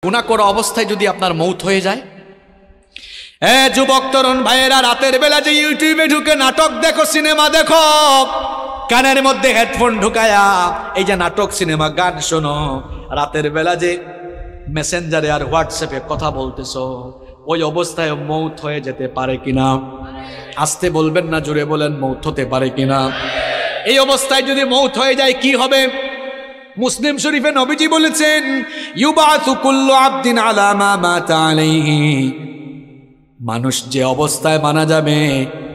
গুনাহ করা অবস্থায় যদি আপনার মৌত হয়ে যায়, যুবক তরুণ ভাইয়েরা, রাতের বেলা যে ইউটিউবে ঢুকে নাটক দেখো, সিনেমা দেখো, কানের মধ্যে হেডফোন ঢুকায়া এই যে নাটক সিনেমা গান শোনো, রাতের বেলা যে মেসেঞ্জারে আর হোয়াটসঅ্যাপে কথা বলতেছো, ওই অবস্থায় মৌত হয়ে যেতে পারে কিনা? আস্তে বলবেন না, জোরে বলেন, মৌত হতে পারে কিনা? এই অবস্থায় যদি মৌত হয়ে যায় কি হবে? মুসলিম শরীফে নবীজি বলেছেন, ইউবাসু কুল্লু আবদিন আলা মা মাতা আলাইহি, মানুষ যে অবস্থায় মারা যাবে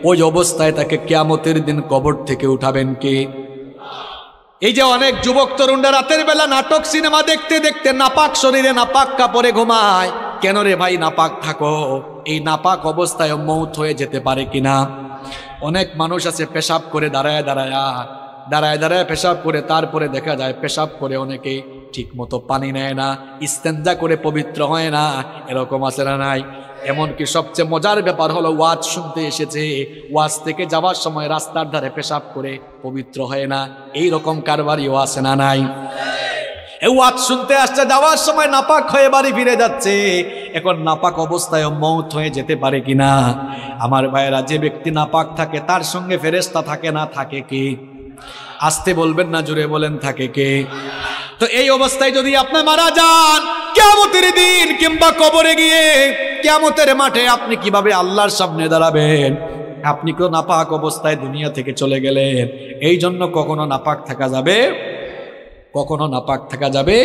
ওই অবস্থায় তাকে কিয়ামতের দিন কবর থেকে উঠাবেন কে? এই যে অনেক যুবক তরুণরা রাতের বেলা নাটক সিনেমা দেখতে দেখতে নাপাক শরীরে নাপাক কাপড়ে ঘুমায়। কেন রে ভাই নাপাক থাকো? এই নাপাক অবস্থায় মৌত হয়ে যেতে পারে কিনা? অনেক মানুষ আছে পেশাব করে দাঁড়ায় দাঁড়ায় পেশাব করে, তারপরে দেখা যায় পেশাব করে অনেকে ঠিক মতো পানি নেয় না, ইস্তেঞ্জা করে পবিত্র হয় না, এরকম আছে না নাই? এমনকি সবচেয়ে মজার ব্যাপার হলো, ওয়াজ শুনতে এসেছে, ওয়াজ থেকে যাওয়ার সময় রাস্তার ধারে পেশাব করে পবিত্র হয় না, এই রকম কারবারিও আছে না নাই? ওয়াজ শুনতে আসছে, যাওয়ার সময় নাপাক হয়ে বাড়ি ফিরে যাচ্ছে, এখন নাপাক অবস্থায় মৌত হয়ে যেতে পারে কিনা? আমার ভাইয়েরা, যে ব্যক্তি নাপাক থাকে তার সঙ্গে ফেরেশতা থাকে না, থাকে কে? আস্তে বলবেন না, জোরে বলেন, থাকে কে? তো এই অবস্থায় যদি আপনি মারা যান, কিয়ামতের দিন কিংবা কবরে গিয়ে কিয়ামতের মাঠে আপনি কিভাবে আল্লাহর সামনে দাঁড়াবেন? আপনি তো নাপাক অবস্থায় দুনিয়া থেকে চলে গেলেন। এই জন্য কখনো নাপাক থাকা যাবে, কখনো নাপাক থাকা যাবে।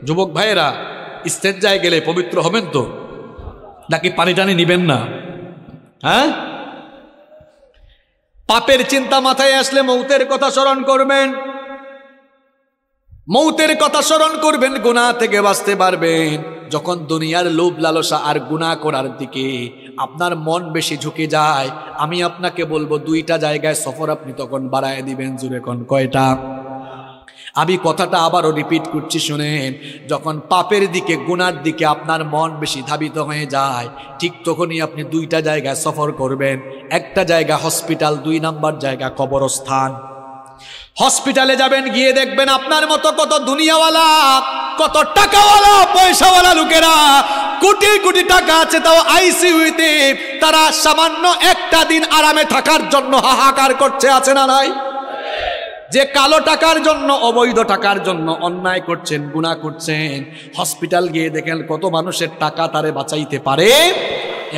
যুবক ভাইয়েরা, ইস্তেঞ্জায় গেলে পবিত্র হবেন তো, নাকি পানি টানি নিবেন না? হ্যাঁ, পাপের চিন্তা মাথায় আসলে মৌতের কথা স্মরণ করবেন, মৌতের কথা স্মরণ করবেন, গুনাহ থেকে বাঁচতে পারবেন। যখন দুনিয়ার লোভ লালসা আর গুনাহ করার দিকে আপনার মন বেশি ঝুঁকে যায়, আমি আপনাকে বলবো দুইটা জায়গায় সফর আপনি তখন বাড়ায় দিবেন। জুড়ে কোন কয়টা? আমি কথাটা আবারও রিপিট করছি, শুনেন। যখন পাপের দিকে, গুনার দিকে আপনার মন বেশি ধাবিত হয়ে যায়, ঠিক তখনই আপনি দুইটা জায়গায় সফর করবেন। একটা জায়গা হসপিটাল, 2 নাম্বার জায়গা কবরস্থান। হসপিটালে যাবেন, গিয়ে দেখবেন আপনার মতো কত দুনিয়াওয়ালা, কত টাকাওয়ালা, পয়সাওয়ালা লোকেরা, কোটি কোটি টাকা আছে, তাও আইসিইউতে তারা সামান্য একটা দিন আরামে থাকার জন্য হাহাকার করছে, আছে না নাই? যে কালো টাকার জন্য, অবৈধ টাকার জন্য অন্যায় করছেন, গুনাহ করছেন, হসপিটাল গিয়ে দেখেন কত মানুষের টাকা তারে বাঁচাইতে পারে।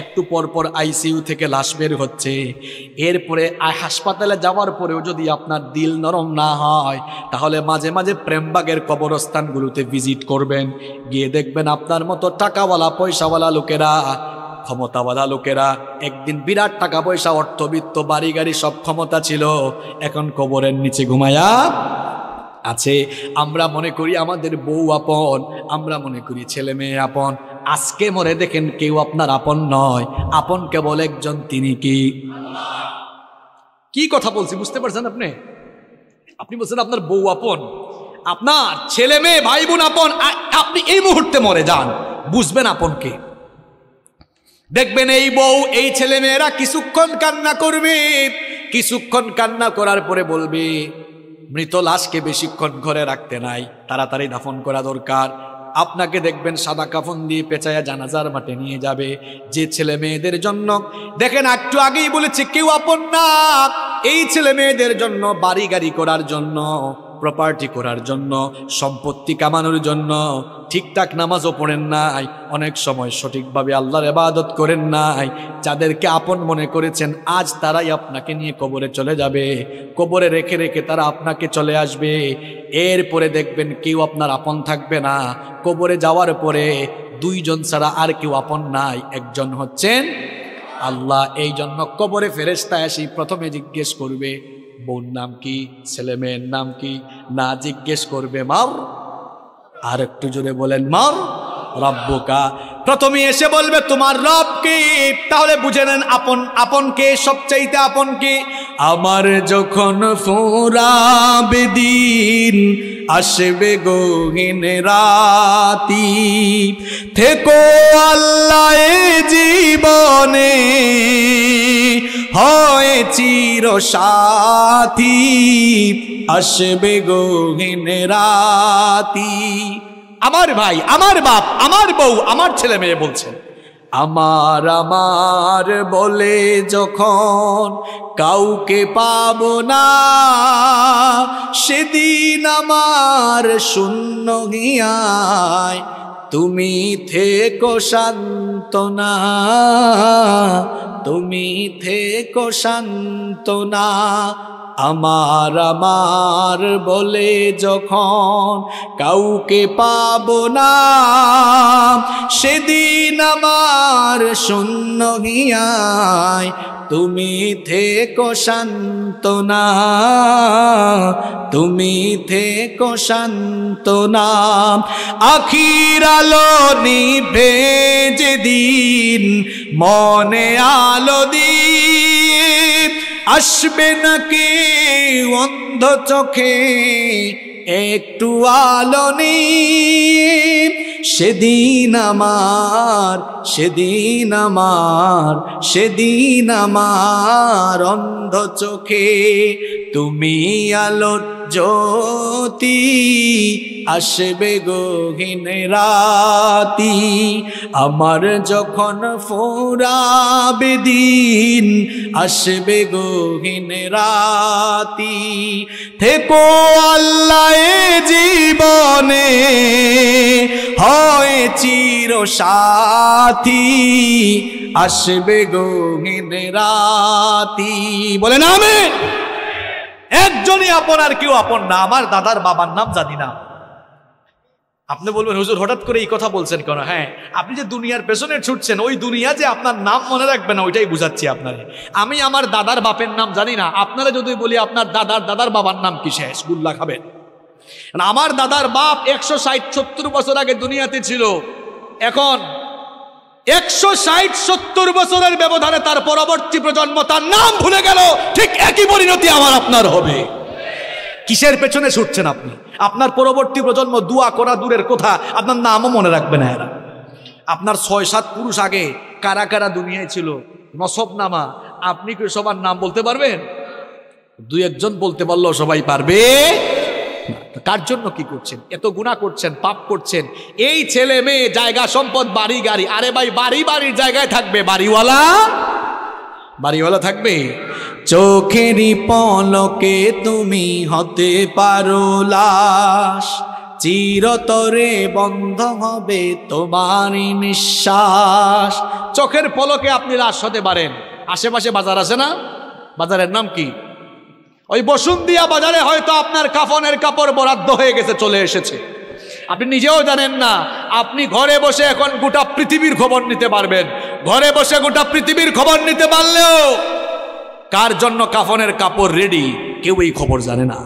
একটু পর পর আইসিইউ থেকে লাশ বের হচ্ছে। এরপরে হাসপাতালে যাওয়ার পরেও যদি আপনার দিল নরম না হয়, তাহলে মাঝে মাঝে প্রেমবাগের কবরস্থানগুলোতে ভিজিট করবেন, গিয়ে দেখবেন আপনার মতো টাকাওয়ালা, পয়সাওয়ালা লোকেরা, ক্ষমতাওয়ালা লোকেরা, একদিন বিরাট টাকা পয়সা, অর্থবিত্ত, বাড়ি গাড়ি সব ক্ষমতা ছিল, এখন কবরের নিচে ঘুমায়া আছে। আমরা মনে করি আমাদের বউ আপন, আমরা মনে করি ছেলে মেয়ে আপন। আজকে মরে দেখেন কেউ আপনার আপন নয়, আপন কেবল একজন, তিনি কি? কি কথা বলছি বুঝতে পারছেন আপনি? আপনি বলছেন আপনার বউ আপন, আপনার ছেলে মেয়ে, ভাই বোন আপন। আপনি এই মুহূর্তে মরে যান, বুঝবেন আপন কে। দেখবেন এই বউ, এই ছেলে মেয়েরা কিছুক্ষণ কান্না করবে, কিছুক্ষণ কান্না করার পরে বলবে, মৃত লাশকে বেশিক্ষণ ঘরে রাখতে নাই, তাড়াতাড়ি দাফন করা দরকার। আপনাকে দেখবেন সাদা কাফন দিয়ে পেঁচায়া জানাজার মাঠে নিয়ে যাবে। যে ছেলে মেয়েদের জন্য, দেখেন একটু আগেই বলেছি কেউ আপন না, এই ছেলে মেয়েদের জন্য, বাড়ি গাড়ি করার জন্য, প্রপার্টি করার জন্য, সম্পত্তি কামানোর জন্য ঠিকঠাক নামাজও পড়েন নাই, অনেক সময় সঠিকভাবে আল্লাহর ইবাদত করেন নাই। যাদেরকে আপন মনে করেছেন, আজ তারাই আপনাকে নিয়ে কবরে চলে যাবে, কবরে রেখে রেখে তারা আপনাকে চলে আসবে। এরপরে দেখবেন কেউ আপনার আপন থাকবে না। কবরে যাওয়ার পরে 2 জন ছাড়া আর কেউ আপন নাই, একজন হচ্ছেন আল্লাহ। এই জন্য কবরে ফেরেশতা এসে প্রথমে জিজ্ঞেস করবে, বোন নাম কি, ছেলে মেয়ের নাম কি? না, জিজ্ঞেস করবে মার, আর একটু জোরে বলেন, মার রব্বুকা। প্রথমে এসে বলবে তোমার রব কে। তাহলে বুঝে নেন আপন, আপন কে, সবচাইতে আপন কে? আমার যখন ফুরাবে দিন, আসবে গহীন রাতি, থেকো আল্লাহ জীবনে, হয় চির সাথী, আসবে গহীন রাতি। আমার ভাই, আমার বাপ, আমার বউ, আমার ছেলে মেয়ে বলছেন আমার আমার বলে যখন কাউকে পাবো না, সেদিন আমার শূন্য হিয়ায় তুমি থেকো সান্ত্বনা, তুমি থেকো সান্ত্বনা। আমার আমার বলে যখন কাউকে পাবো না, সেদিন আমার শূন্য হিয়ায় তুমি থেকো সান্ত্বনা, তুমি থেকো সান্ত্বনা। আখির আলো নিভে যেদিন মনে আলো দিয়ে আসবে নাকি অন্ধ চোখে একটু আলো নিয়ে, সেদিন আমার, সেদিন আমার, সেদিন আমার অন্ধ চোখে তুমি আলোর জ্যোতি আসবে গহীন রাতি। আমার যখন ফোরাবে দিন আসবে গহীন রাতি, থেকো আল্লাহ জীবনে হয় চির সাথী আসবে গহীন রাতি। বলেন আমিন। একজনই আপন আর কেউ আপন না। আমার দাদার বাবার নাম জানি না। আপনি বলবেন হুজুর হঠাৎ করে এই কথা বলছেন কেন? হ্যাঁ, আপনি যে দুনিয়ার পেছনে ছুটছেন, ওই দুনিয়া যে আপনার নাম মনে রাখবে না, ওইটাই বুঝাচ্ছি আপনারে। আমি আমার দাদার বাপের নাম জানি না। আপনারা যদি বলি আপনার দাদার বাবার নাম কি, শেষ গুল্লা খাবেন। আমার দাদার বাপ 160-70 বছর আগে দুনিয়াতে ছিল। এখন 160-70 বছরের ব্যবধানে তার পরবর্তী প্রজন্ম তার নাম ভুলে গেল। ঠিক একই পরিণতি আমার আপনার হবে। কিসের পেছনে ছুটছেন আপনি? আপনার পরবর্তী প্রজন্ম দোয়া করা দূরের কথা, আপনার নামও মনে রাখবে না এরা। আপনার 6-7 পুরুষ আগে কারা কারা দুনিয়ায় ছিল, নসব নামা, আপনি কি সবার নাম বলতে পারবেন? 2-1 বলতে পারলেও সবাই পারবে। কার জন্য কি করছেন? এত গুনাহ করছেন, পাপ করছেন। এই ছেলে মেয়ে, জায়গা সম্পদ, বাড়ি গাড়ি, আরে ভাই বাড়ির জায়গায় থাকবে, বাড়িওয়ালা থাকবে। চোখেরই পলকে তুমি হতে পারো লাশ, চিরতরে বন্ধ হবে তোমারই নিঃশ্বাস। চোখের পলকে আপনি লাশ হতে পারেন। আশেপাশে বাজার আছে না? বাজারের নাম কি? ওই বসুন্ধিয়া বাজারে হয়তো আপনার কাফনের কাপড় বরাদ্দ হয়ে গেছে, চলে এসেছে, আপনি নিজেও জানেন না। আপনি ঘরে বসে এখন গোটা পৃথিবীর খবর নিতে পারবেন। ঘরে বসে গোটা পৃথিবীর খবর নিতে পারলেও কার জন্য কাফনের কাপড় রেডি, কেউ এই খবর জানে না।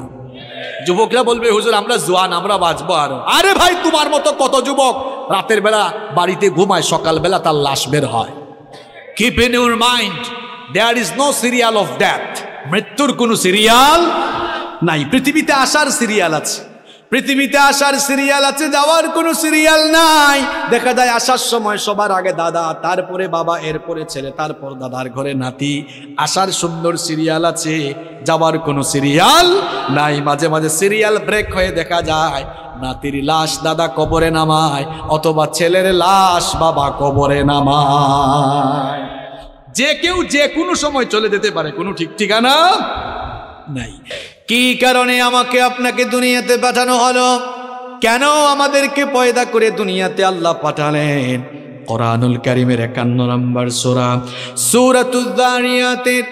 যুবকরা বলবে হুজুর আমরা জোয়ান, আমরা বাঁচবো আরো। আরে ভাই, তোমার মতো কত যুবক রাতের বেলা বাড়িতে ঘুমায়, সকালবেলা তার লাশ বের হয়। Keep in your mind, there is no serial of death. মৃত্যুর কোনো সিরিয়াল নাই। পৃথিবীতে আসার সিরিয়াল আছে, পৃথিবীতে আসার সিরিয়াল আছে, যাওয়ার কোনো সিরিয়াল নাই। দেখা যায় আসার সময় সবার আগে দাদা, তারপরে বাবা, এরপরে ছেলে, তারপর দাদার ঘরে নাতি। আসার সুন্দর সিরিয়াল আছে, যাওয়ার কোনো সিরিয়াল নাই। মাঝে মাঝে সিরিয়াল ব্রেক হয়ে দেখা যায় নাতির লাশ দাদা কবরে নামায়, অথবা ছেলের লাশ বাবা কবরে নামায়। যে কেউ যে কোনো সময় চলে যেতে পারে, কোনো ঠিক ঠিকানা নাই। কি কারণে আমাকে আপনাকে দুনিয়াতে পাঠানো হলো? কেন আমাদেরকে পয়দা করে দুনিয়াতে আল্লাহ পাঠালেন? কোরআনুল কারীমের 51 নম্বর সূরা সূরাতুয যারিয়াতের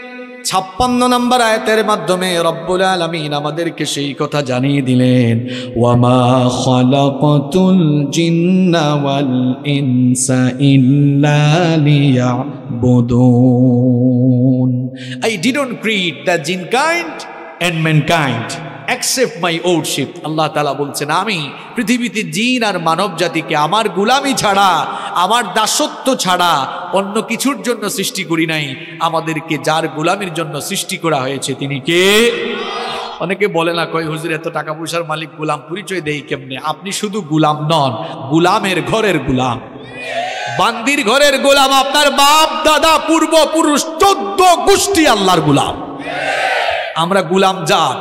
56 নম্বর আয়াতের মাধ্যমে রব্বুল আলামিন আমাদেরকে সেই কথা জানিয়ে দিলেন, ওয়ামা খালাকাতুল জিন্না ওয়াল ইনসা ইল্লা লিয়াবুদুন। I didn't create the jinn kind and mankind except my lordship. আল্লাহ তাআলা বলছেন, আমি পৃথিবীতে জিন আর মানব জাতিকে আমার গোলামি ছাড়া, আমার দাসত্ব ছাড়া অন্য কিছুর জন্য সৃষ্টি করি নাই। আমাদেরকে যার গোলামির জন্য সৃষ্টি করা হয়েছে তিনি কে? অনেকে বলে না, কয় হুজুর এত টাকা পয়সার মালিক, গোলাম পরিচয় দেই কেমনে? আপনি শুধু গোলাম নন, গোলামের ঘরের গোলাম, বান্দির ঘরের গোলাম। আপনার বাপ দাদা পূর্বপুরুষ 14 গোষ্ঠী আল্লাহর গোলাম। আমরা গোলাম জাত,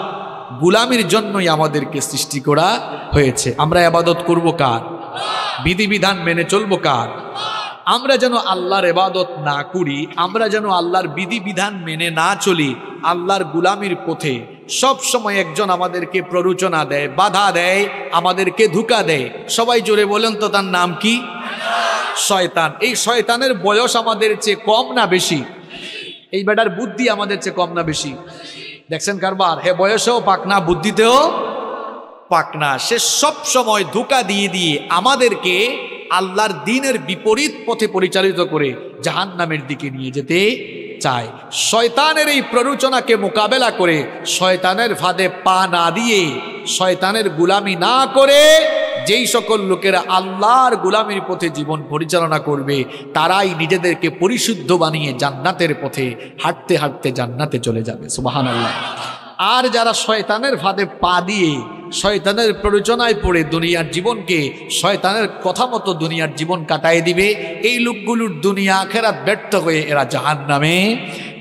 গুলামির জন্যই আমাদেরকে সৃষ্টি করা হয়েছে। আমরা ইবাদত করব কার? বিধিবিধান মেনে চলবো কার? আমরা যেন আল্লাহর ইবাদত না করি, আমরা যেন আল্লাহর বিধিবিধান মেনে না চলি, আল্লাহর গুলামির পথে সব সময় একজন আমাদেরকে প্ররোচনা দেয়, বাধা দেয়, আমাদেরকে ধোঁকা দেয়। সবাই জোরে বলেন তো তার নাম কি? শয়তান। এই শয়তানের বয়স আমাদের চেয়ে কম না বেশি? এই বেটার বুদ্ধি আমাদের চেয়ে কম না বেশি? দেখছেন কারবার, হে বয়সেও পাক না, বুদ্ধিতেও পাক না। সে সব সময় ধোঁকা দিয়ে দিয়ে আমাদেরকে আল্লাহর দ্বীনের বিপরীত পথে পরিচালিত করে জাহান্নামের দিকে নিয়ে যেতে চায়। শয়তানের এই প্ররোচনাকে মোকাবেলা করে, শয়তানের ফাঁদে পা না দিয়ে, শয়তানের গুলামি না করে যেই সকল লোকেরা আল্লাহর গুলামির পথে জীবন পরিচালনা করবে, তারাই নিজেদেরকে পরিশুদ্ধ বানিয়ে জান্নাতের পথে হাঁটতে হাঁটতে জান্নাতে চলে যাবে। সুবহানাল্লাহ। আর যারা শয়তানের ফাঁদে পা দিয়ে, শয়তানের প্ররোচনায় পড়ে দুনিয়ার জীবনকে শয়তানের কথা মতো দুনিয়ার জীবন কাটায় দিবে, এই লোকগুলোর দুনিয়া আখিরাত ব্যর্থ হয়ে এরা জাহান্নামে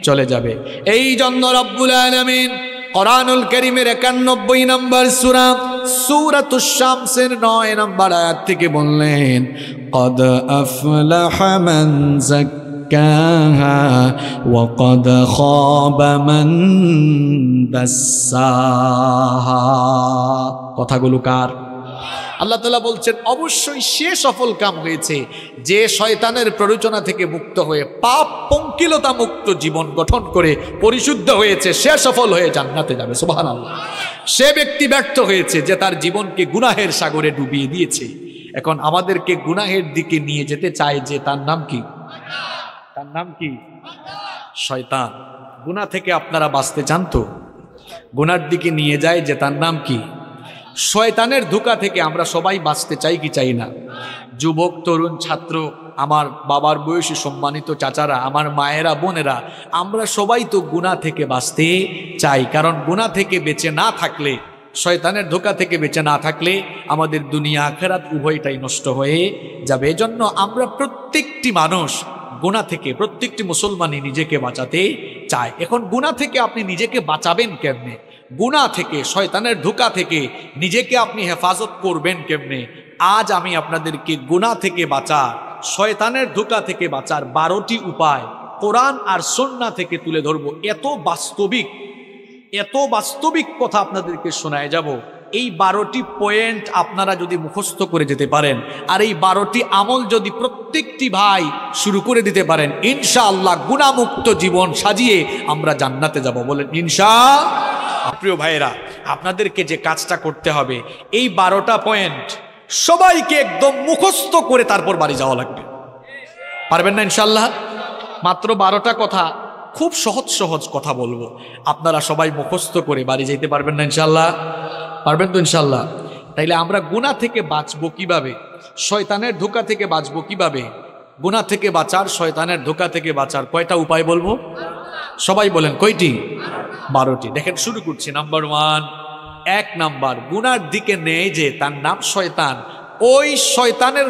চলে যাবে। এই জন্য রব্বুল আলামিন কোরআনুল কারীমের 91 নম্বর সূরা সূরাতুশ শামসের 9 নম্বর আয়াত থেকে বললেন, কদ আফলাহা মান যাক্কাহা ওয়া কদ খাবা মান দাসসাহা। কথাগুলো কার? আল্লাহ তাআলা বলছেন অবশ্যই সে সফল কাম হয়েছে যে শয়তানের প্ররোচনা থেকে মুক্ত হয়ে পাপ পঙ্কিলতা মুক্ত জীবন গঠন করে পরিশুদ্ধ হয়েছে, সে সফল হয়ে জান্নাতে যাবে। সুবহানাল্লাহ। সে ব্যক্তি ব্যর্থ হয়েছে যে তার জীবনকে গুনাহের সাগরে ডুবিয়ে দিয়েছে। এখন আমাদেরকে গুনাহের দিকে নিয়ে যেতে চায় যে, তার নাম কি? তার নাম কি? শয়তান। গুনাহ থেকে আপনারা বাঁচতে চান তো? গুনার দিকে নিয়ে যায় যে, তার নাম কি? শয়তানের ধোঁকা থেকে আমরা সবাই বাঁচতে চাই কি চাই না? যুবক, তরুণ, ছাত্র, আমার বাবার বয়সী সম্মানিত চাচারা, আমার মায়েরা, বোনেরা, আমরা সবাই তো গুনাহ থেকে বাঁচতে চাই। কারণ গুনাহ থেকে বেঁচে না থাকলে, শয়তানের ধোঁকা থেকে বেঁচে না থাকলে আমাদের দুনিয়া আখিরাত উভয়টাই নষ্ট হয়ে যাবে। এজন্য আমরা প্রত্যেকটি মানুষ গুনাহ থেকে, প্রত্যেকটি মুসলমানই নিজেকে বাঁচাতে চায়। এখন গুনাহ থেকে আপনি নিজেকে বাঁচাবেন কেমনে? গুনাহ থেকে, শয়তানের ধোঁকা থেকে নিজেকে আপনি হেফাজত করবেন কেমনে? আজ আমি আপনাদেরকে গুনাহ থেকে বাঁচার, শয়তানের ধোঁকা থেকে বাঁচার 12টি উপায় কোরআন আর সুন্নাহ থেকে তুলে ধরব। এত বাস্তবিক কথা আপনাদেরকে শোনায় যাব। এই 12টি পয়েন্ট আপনারা যদি মুখস্থ করে যেতে পারেন, আর এই 12টি আমল যদি প্রত্যেকটি ভাই শুরু করে দিতে পারেন, ইনশাআল্লাহ গুনাহমুক্ত জীবন সাজিয়ে আমরা জান্নাতে যাব। বলেন ইনশাআল্লাহ। প্রিয় ভাইয়েরা, আপনাদেরকে যে কাজটা করতে হবে, এই 12টা পয়েন্ট সবাইকে একদম মুখস্থ করে তারপর বাড়ি যাওয়া লাগবে। পারবেন না ইনশাআল্লাহ? মাত্র 12টা কথা, খুব সহজ কথা বলবো, আপনারা সবাই মুখস্থ করে বাড়ি যেতে পারবেন না ইনশাআল্লাহ? পারবেন তো ইনশাআল্লাহ? তাইলে আমরা গুনাহ থেকে বাঁচবো কিভাবে? শয়তানের ধোঁকা থেকে বাঁচবো কিভাবে? গুনাহ থেকে বাঁচার, শয়তানের ধোঁকা থেকে বাঁচার কয়টা উপায় বলবো? সবাই বলেন কয়টি? 12টি। দেখেন শুরু করছি। নাম্বার 1, 1 নাম্বার, গুনার দিকে নেয় যে তার নাম শয়তান, ওই শয়তানের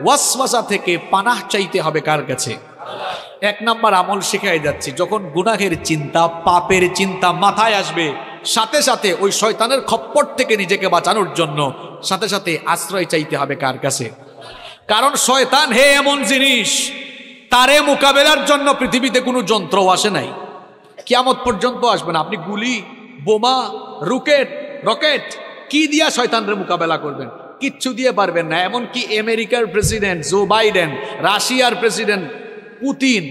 ওয়াসওয়াসা থেকে পানাহ চাইতে হবে কার কাছে? 1 নাম্বার আমল শেখাই যাচ্ছি। যখন গুনাহের চিন্তা, পাপের চিন্তা মাথায় আসবে, সাথে সাথে ওই শয়তানের খপ্পর থেকে নিজেকে বাঁচানোর জন্য সাথে সাথে আশ্রয় চাইতে হবে কার কাছে? কারণ শয়তান হে এমন জিনিস, তারে মোকাবেলার জন্য পৃথিবীতে কোনো যন্ত্র আসে নাই, কিয়ামত পর্যন্ত আসবে না। আপনি গুলি, বোমা, রকেট কি দিয়া শয়তানের মোকাবেলা করবেন? কিচ্ছু দিয়ে পারবেন না। এমনকি আমেরিকার প্রেসিডেন্ট জো বাইডেন, রাশিয়ার প্রেসিডেন্ট পুতিন,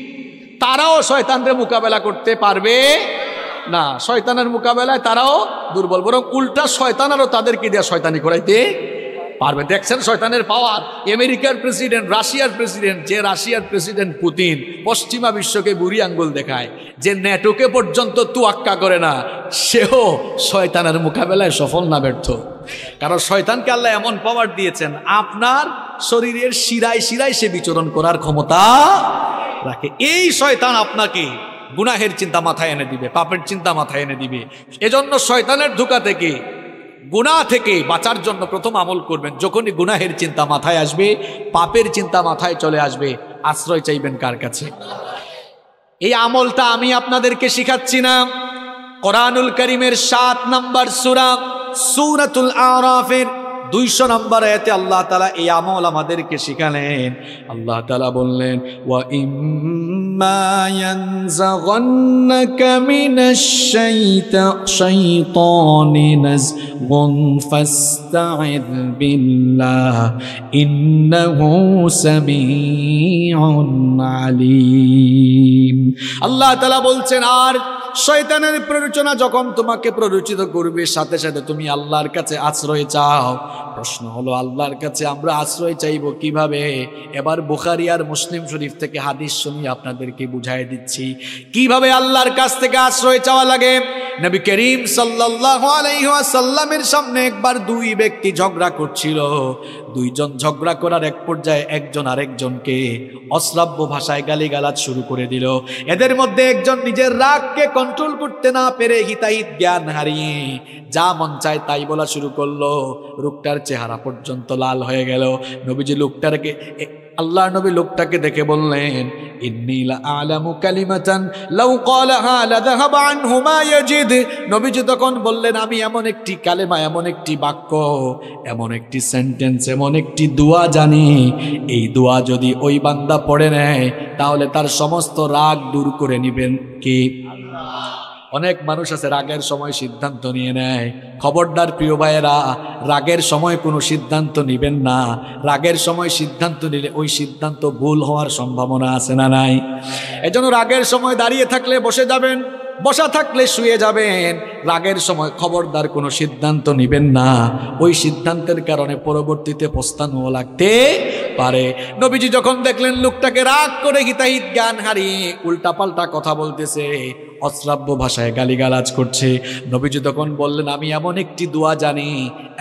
তারাও শয়তানের মোকাবেলা করতে পারবে না। শয়তানের মোকাবেলায় তারাও দুর্বল, বরং উল্টা শয়তান আরও তাদেরকে দিয়ে শয়তানি করাইতে পারবে। দেখছেন শয়তানের পাওয়ার। আমেরিকার প্রেসিডেন্ট, রাশিয়ার প্রেসিডেন্ট, যে রাশিয়ার প্রেসিডেন্ট পুতিন পশ্চিমা বিশ্বকে বুড়ি আঙ্গুল দেখায়, যে ন্যাটোকে পর্যন্ত তুয়াক্কা করে না, সেও শয়তানের মোকাবেলায় সফল না ব্যর্থ। কারণ শয়তানকে আল্লাহ এমন পাওয়ার দিয়েছেন, আপনার শরীরের শিরায় শিরায় সে বিচরণ করার ক্ষমতা রাখে। এই শয়তান আপনাকে গুনাহের চিন্তা মাথায় এনে দিবে, পাপের চিন্তা মাথায় এনে দিবে। এজন্য শয়তানের ধোঁকা থেকে, গুনাহ থেকে বাঁচার জন্য প্রথম আমল করবেন, যখনই গুনাহের চিন্তা মাথায় আসবে, পাপের চিন্তা মাথায় চলে আসবে, আশ্রয় চাইবেন কার কাছে? এই আমলটা আমি আপনাদেরকে শিখাচ্ছি না, কোরআনুল কারীমের 7 নম্বর সূরা সূরাতুল আরাফের 200 নম্বর আয়াতে আল্লাহ তাআলা এই আমল আমাদেরকে শিখালেন। আল্লাহ তাআলা বললেন, ওয়া ইম্মা ইয়ানজাগান্নাকা মিনাশ শাইতানি নাযগুন ফাস্তাইদ বিল্লাহ ইন্নাহু সামিউন আলীম। আল্লাহ তাআলা বলছেন, আর শয়তানের প্ররোচনা যখন তোমাকে প্ররোচিত করবে, সাথে সাথে তুমি আল্লাহর কাছে আশ্রয় চাও। প্রশ্ন হলো, আল্লাহর কাছে আমরা আশ্রয় চাইবো কিভাবে? এবার বুখারী আর মুসলিম শরীফ থেকে হাদিস শুনি আপনাদেরকে বুঝাই দিচ্ছি কিভাবে আল্লাহর কাছ থেকে আশ্রয় চাওয়া লাগে। নবী করিম সাল্লাল্লাহু আলাইহি ওয়াসাল্লামের সামনে একবার দুই ব্যক্তি ঝগড়া করছিল। দুইজন ঝগড়া করার এক পর্যায়ে একজন আরেকজনকে অশ্রাব্য ভাষায় গালিগালাজ শুরু করে দিল। এদের মধ্যে একজন নিজের রাগকে কন্ট্রোল করতে না পেরে হিতাহিত জ্ঞান হারিয়ে যা মন চায় তাই বলা শুরু করলো। লোকটার চেহারা পর্যন্ত লাল হয়ে গেল। নবীজি আল্লাহর নবী লোকটাকে দেখে বললেন, ইন্নী লা আ'লামু কালিমাতান লাউ ক্বালাহা লাযাহাবা আনহু মা ইয়াজিদ। নবীজি তখন বললেন, আমি এমন একটি কালেমা, এমন একটি বাক্য, এমন একটি সেন্টেন্স, এমন একটি দোয়া জানি, এই দোয়া যদি ওই বান্দা পড়ে নেয় তাহলে তার সমস্ত রাগ দূর করে নেবেন কে? অনেক মানুষ আছে রাগের সময় সিদ্ধান্ত নিয়ে নেয়। খবরদার প্রিয় ভাইয়েরা, রাগের সময় কোনো সিদ্ধান্ত নেবেন না। রাগের সময় সিদ্ধান্ত নিলে ওই সিদ্ধান্ত ভুল হওয়ার সম্ভাবনা আছে না নাই? এজন্য রাগের সময় দাঁড়িয়ে থাকলে বসে যাবেন, বসা থাকলে শুয়ে যাবেন। রাগের সময় খবরদার কোনো সিদ্ধান্ত নেবেন না, ওই সিদ্ধান্তের কারণে পরবর্তীতে পস্তানো লাগতে পারে। নবীজি যখন দেখলেন লোকটাকে রাগ করে হিতাহিত জ্ঞান হারিয়ে উল্টাপাল্টা কথা বলতেছে, অশ্রাব্য ভাষায় গালিগালাজ করছে, নবীজি তখন বললেন, আমি এমন একটি দোয়া জানি,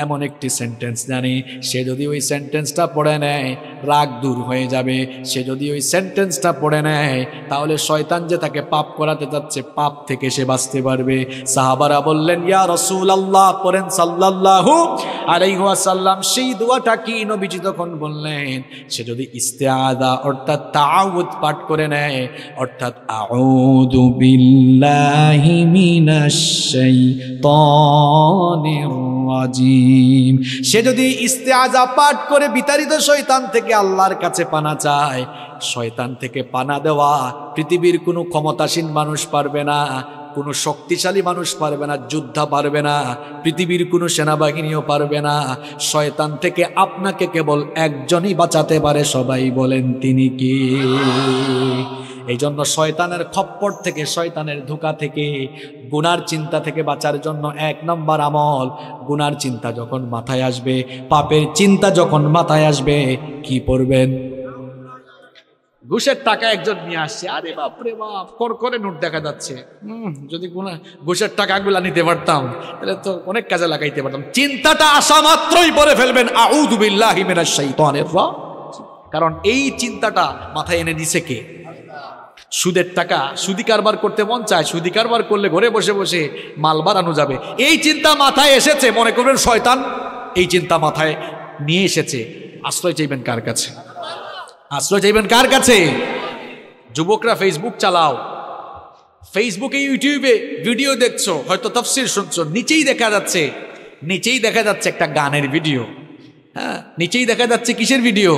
এমন একটি সেন্টেন্স জানি, সে যদি ওই সেন্টেন্সটা পড়ে নেয় রাগ দূর হয়ে যাবে। সে যদি ওই সেন্টেন্সটা পড়ে নেয় তাহলে শয়তান যে তাকে পাপ করাতে যাচ্ছে, পাপ থেকে সে বাঁচতে পারবে। সাহাবারা বললেন, ইয়া রাসূলুল্লাহ, পড়েন সাল্লাল্লাহু আলাইহি ওয়াসাল্লাম। সেই দোয়াটা কি? নবীজি তখন বললেন, সে যদি ইস্তেআযা অর্থাৎ তাআউযুদ পাঠ করে নেয়, অর্থাৎ আউযু বিল্লাহি মিনাশ শাইতানির রাজিম, সে যদি ইস্তেআযা পাঠ করে বিতাড়িত শয়তান থেকে আল্লাহর কাছে পানা চায়, শয়তান থেকে পানা দেওয়া পৃথিবীর কোনো ক্ষমতাসীন মানুষ পারবে না, কোনো শক্তিশালী মানুষ পারবে না, যোদ্ধা পারবে না, পৃথিবীর কোনো সেনাবাহিনীও পারবে না। শয়তান থেকে আপনাকে কেবল একজনই বাঁচাতে পারে, সবাই বলেন তিনি কি? এই জন্য শয়তানের খপ্পর থেকে, শয়তানের ধোঁকা থেকে, গুনার চিন্তা থেকে বাঁচার জন্য 1 নম্বর আমল, গুনার চিন্তা যখন মাথায় আসবে, পাপের চিন্তা যখন মাথায় আসবে, কি পড়বেন? ঘুষের টাকা একজন নিয়ে আসছে, আরে বাপরে বাপ, করে নোট দেখা যাচ্ছে, যদি ঘুষের টাকাগুলা নিতে পারতাম তাহলে তো অনেক কাজে লাগাইতে পারতাম। চিন্তাটা আসা মাত্রই পড়ে ফেলবেন আউযু বিল্লাহি মিনাশ শাইতানির রাজিম, কারণ এই চিন্তাটা মাথায় এনে দিছে কে? সুদের টাকা, সুদি কারবার করতে মন চায়, সুদি কারবার করলে ঘরে বসে বসে মাল বাড়ানো যাবে, এই চিন্তা মাথায় এসেছে, মনে করবেন শয়তান এই চিন্তা মাথায় নিয়ে এসেছে। আশ্রয় চাইবেন কার কাছে? আশ্রয় চাইবেন কার কাছে? যুবকরা ফেসবুক চালাও, ফেসবুকে ইউটিউবে ভিডিও দেখছো, হয়তো তাফসীর শুনছো, নিচেই দেখা যাচ্ছে একটা গানের ভিডিও। হ্যাঁ, নিচেই দেখা যাচ্ছে কিসের ভিডিও?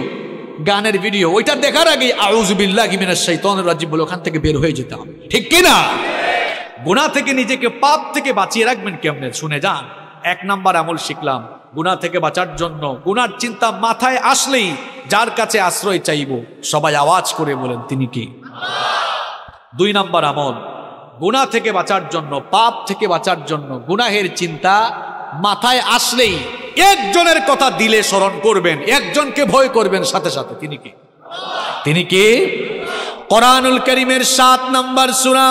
গানের ভিডিও। ওইটা দেখার আগে আউযু বিল্লাহি মিনাশ শাইতানির রাজিম বলে ওখান থেকে বের হয়ে যেতাম, ঠিক কিনা? গুনাহ থেকে নিজেকে, পাপ থেকে বাঁচিয়ে রাখবেন কেমনে? শুনে যান। 1 নাম্বার আমল শিখলাম, গুনাহ থেকে বাঁচার জন্য গুনার চিন্তা মাথায় আসলেই যার কাছে আশ্রয় চাইব, সবাই আওয়াজ করে বলেন তিনি কি? 2 নাম্বার আমল, গুনাহ থেকে বাঁচার জন্য, পাপ থেকে বাঁচার জন্য গুনাহের চিন্তা মাথায় আসলেই একজনের কথা দিলে স্মরণ করবেন, একজনকে ভয় করবেন সাথে সাথে, তিনি কি? তিনি কি? কোরআনুল কারীমের 7 নম্বর সূরা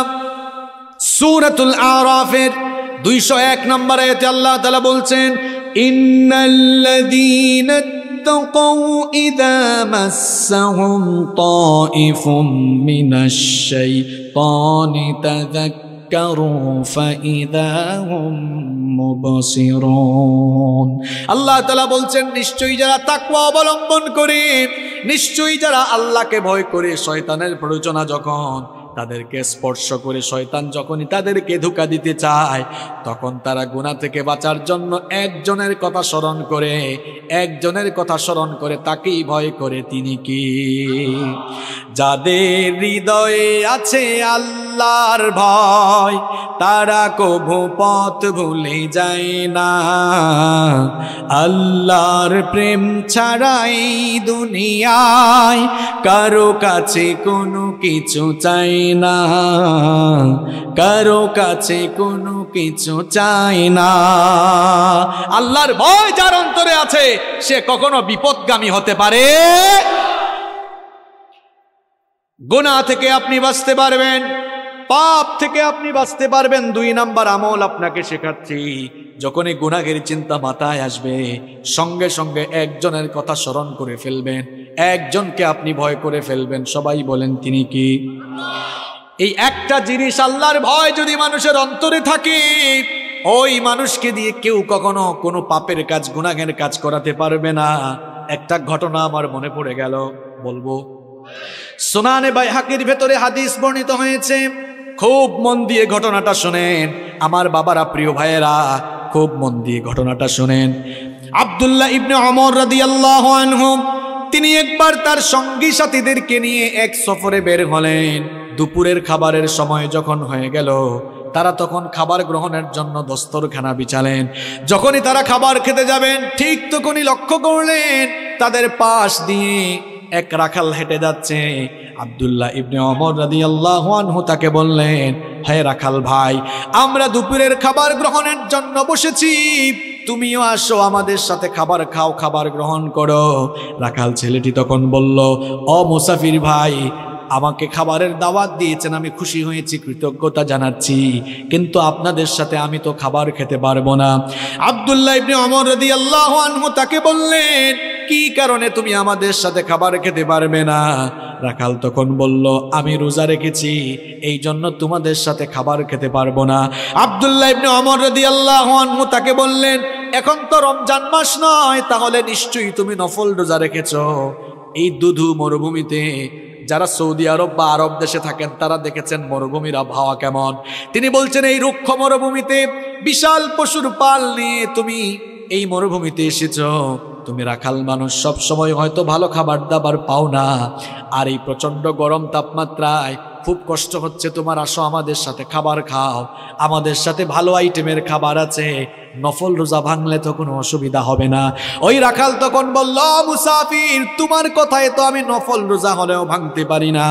সূরাতুল আরাফের 201 নম্বর আয়াতে আল্লাহ তাআলা বলছেন, ইন্নাল্লাযীনা তাকাউ ইযা মাসসাহুম তাইফুম মিনাশ শাইতানি তাযাক্কারু ফাইযা হুম মুবসিরুন। আল্লাহ তাআলা বলছেন, নিশ্চয়ই যারা তাকওয়া অবলম্বন করে, নিশ্চয়ই যারা আল্লাহকে ভয় করে, শয়তানের প্ররোচনা যখন তাদেরকে স্পর্শ করে শয়তান যখনই তাদেরকে ধোঁকা দিতে চায়, তখন তারা গুনাহ থেকে বাঁচার জন্য একজনের কথা স্মরণ করে তাকেই ভয় করে। তিনি কি? যাদের হৃদয়ে আছে আল্লাহর ভয়, তারা কভু পথ ভুলে যায় না। আল্লাহর প্রেম ছাড়াই দুনিয়ায় কারো কাছে কোনো কিছু চাই না, কারো কাছে কোনো কিছু চাই না। আল্লাহর ভয় যার অন্তরে আছে সে কখনো বিপদগামী হতে পারে। গুনাহ থেকে আপনি বাঁচতে পারবেন, পাপ থেকে আপনি বাঁচতে পারবেন। 2 নাম্বার আমল আপনাকে শেখাচ্ছি, যখনই গুনাহের চিন্তা মাথায় আসবে সঙ্গে সঙ্গে একজনের কথা স্মরণ করে ফেলবেন, একজনকে আপনি ভয় করে ফেলবেন। সবাই বলেন তিনি কি? এই একটা জিনিস, আল্লাহর ভয় যদি মানুষের অন্তরে থাকে, ওই মানুষকে দিয়ে কেউ কখনো কোনো পাপের কাজ, গুনাহের কাজ করাতে পারবে না। একটা ঘটনা আমার মনে পড়ে গেল, বলবো। সুনানে বাইহাকির ভেতরে হাদিস বর্ণিত হয়েছে, খুব মন দিয়ে ঘটনাটা শুনেন আমার বাবারা, প্রিয় ভাইয়েরা, খুব মন দিয়ে ঘটনাটা শুনেন। আব্দুল্লাহ ইবনে ওমর রাদিয়াল্লাহু আনহু তিনি একবার তার সঙ্গী সাথীদেরকে নিয়ে এক সফরে বের হলেন। দুপুরের খাবারের সময় যখন হয়ে গেল, তারা তখন খাবার গ্রহণের জন্য দস্তরখানা বিছালেন। যখনই তারা খাবার খেতে যাবেন, ঠিক তখনই লক্ষ্য করলেন তাদের পাশ দিয়ে এক রাখাল হেঁটে যাচ্ছে। আব্দুল্লাহ ইবনে ওমর রাদিয়াল্লাহু আনহু তাকে বললেন, হে রাখাল ভাই, আমরা দুপুরের খাবার গ্রহণের জন্য বসেছি, তুমিও আসো, আমাদের সাথে খাবার খাও, খাবার গ্রহণ করো। রাখাল ছেলেটি তখন বলল, ও মুসাফির ভাই, আমাকে খাবারের দাওয়াত দিয়েছেন, আমি খুশি হয়েছি, কৃতজ্ঞতা জানাচ্ছি, কিন্তু আপনাদের সাথে আমি তো খাবার খেতে পারবো না। আব্দুল্লাহ ইবনে ওমর রাদিয়াল্লাহু আনহু তাকে বললেন, কি কারণে তুমি আমাদের সাথে খাবার খেতে পারবে না? রাখাল তখন বলল, আমি রোজা রেখেছি, এই জন্য তোমাদের সাথে খাবার খেতে পারবো না। আব্দুল্লাহ ইবনে ওমর রাদিয়াল্লাহু আনহু তাকে বললেন, এখন তো রমজান মাস নয়, তাহলে নিশ্চয়ই তুমি নফল রোজা রেখেছো। এই দুধু মরুভূমিতে যারা সৌদি আরব বা আরব দেশে থাকেন তারা দেখেছেন মরুভূমির আবহাওয়া কেমন। তিনি বলছেন, এই রুক্ষ মরুভূমিতে বিশাল পশুর পাল নিয়ে তুমি এই মরুভূমিতে এসেছো, তুমি রাখাল মানুষ, সব সময় হয়তো ভালো খাবার দাবার পাও না, আর এই প্রচন্ড গরম তাপমাত্রায় খুব কষ্ট হচ্ছে তোমার, আসো আমাদের সাথে খাবার খাও, আমাদের সাথে ভালো আইটেমের খাবার আছে, নফল রোজা ভাঙলে তো কোনো অসুবিধা হবে না। ওই রাখাল তখন বলল, মুসাফির, তোমার কথায় তো আমি নফল রোজা হলেও ভাঙতে পারি না,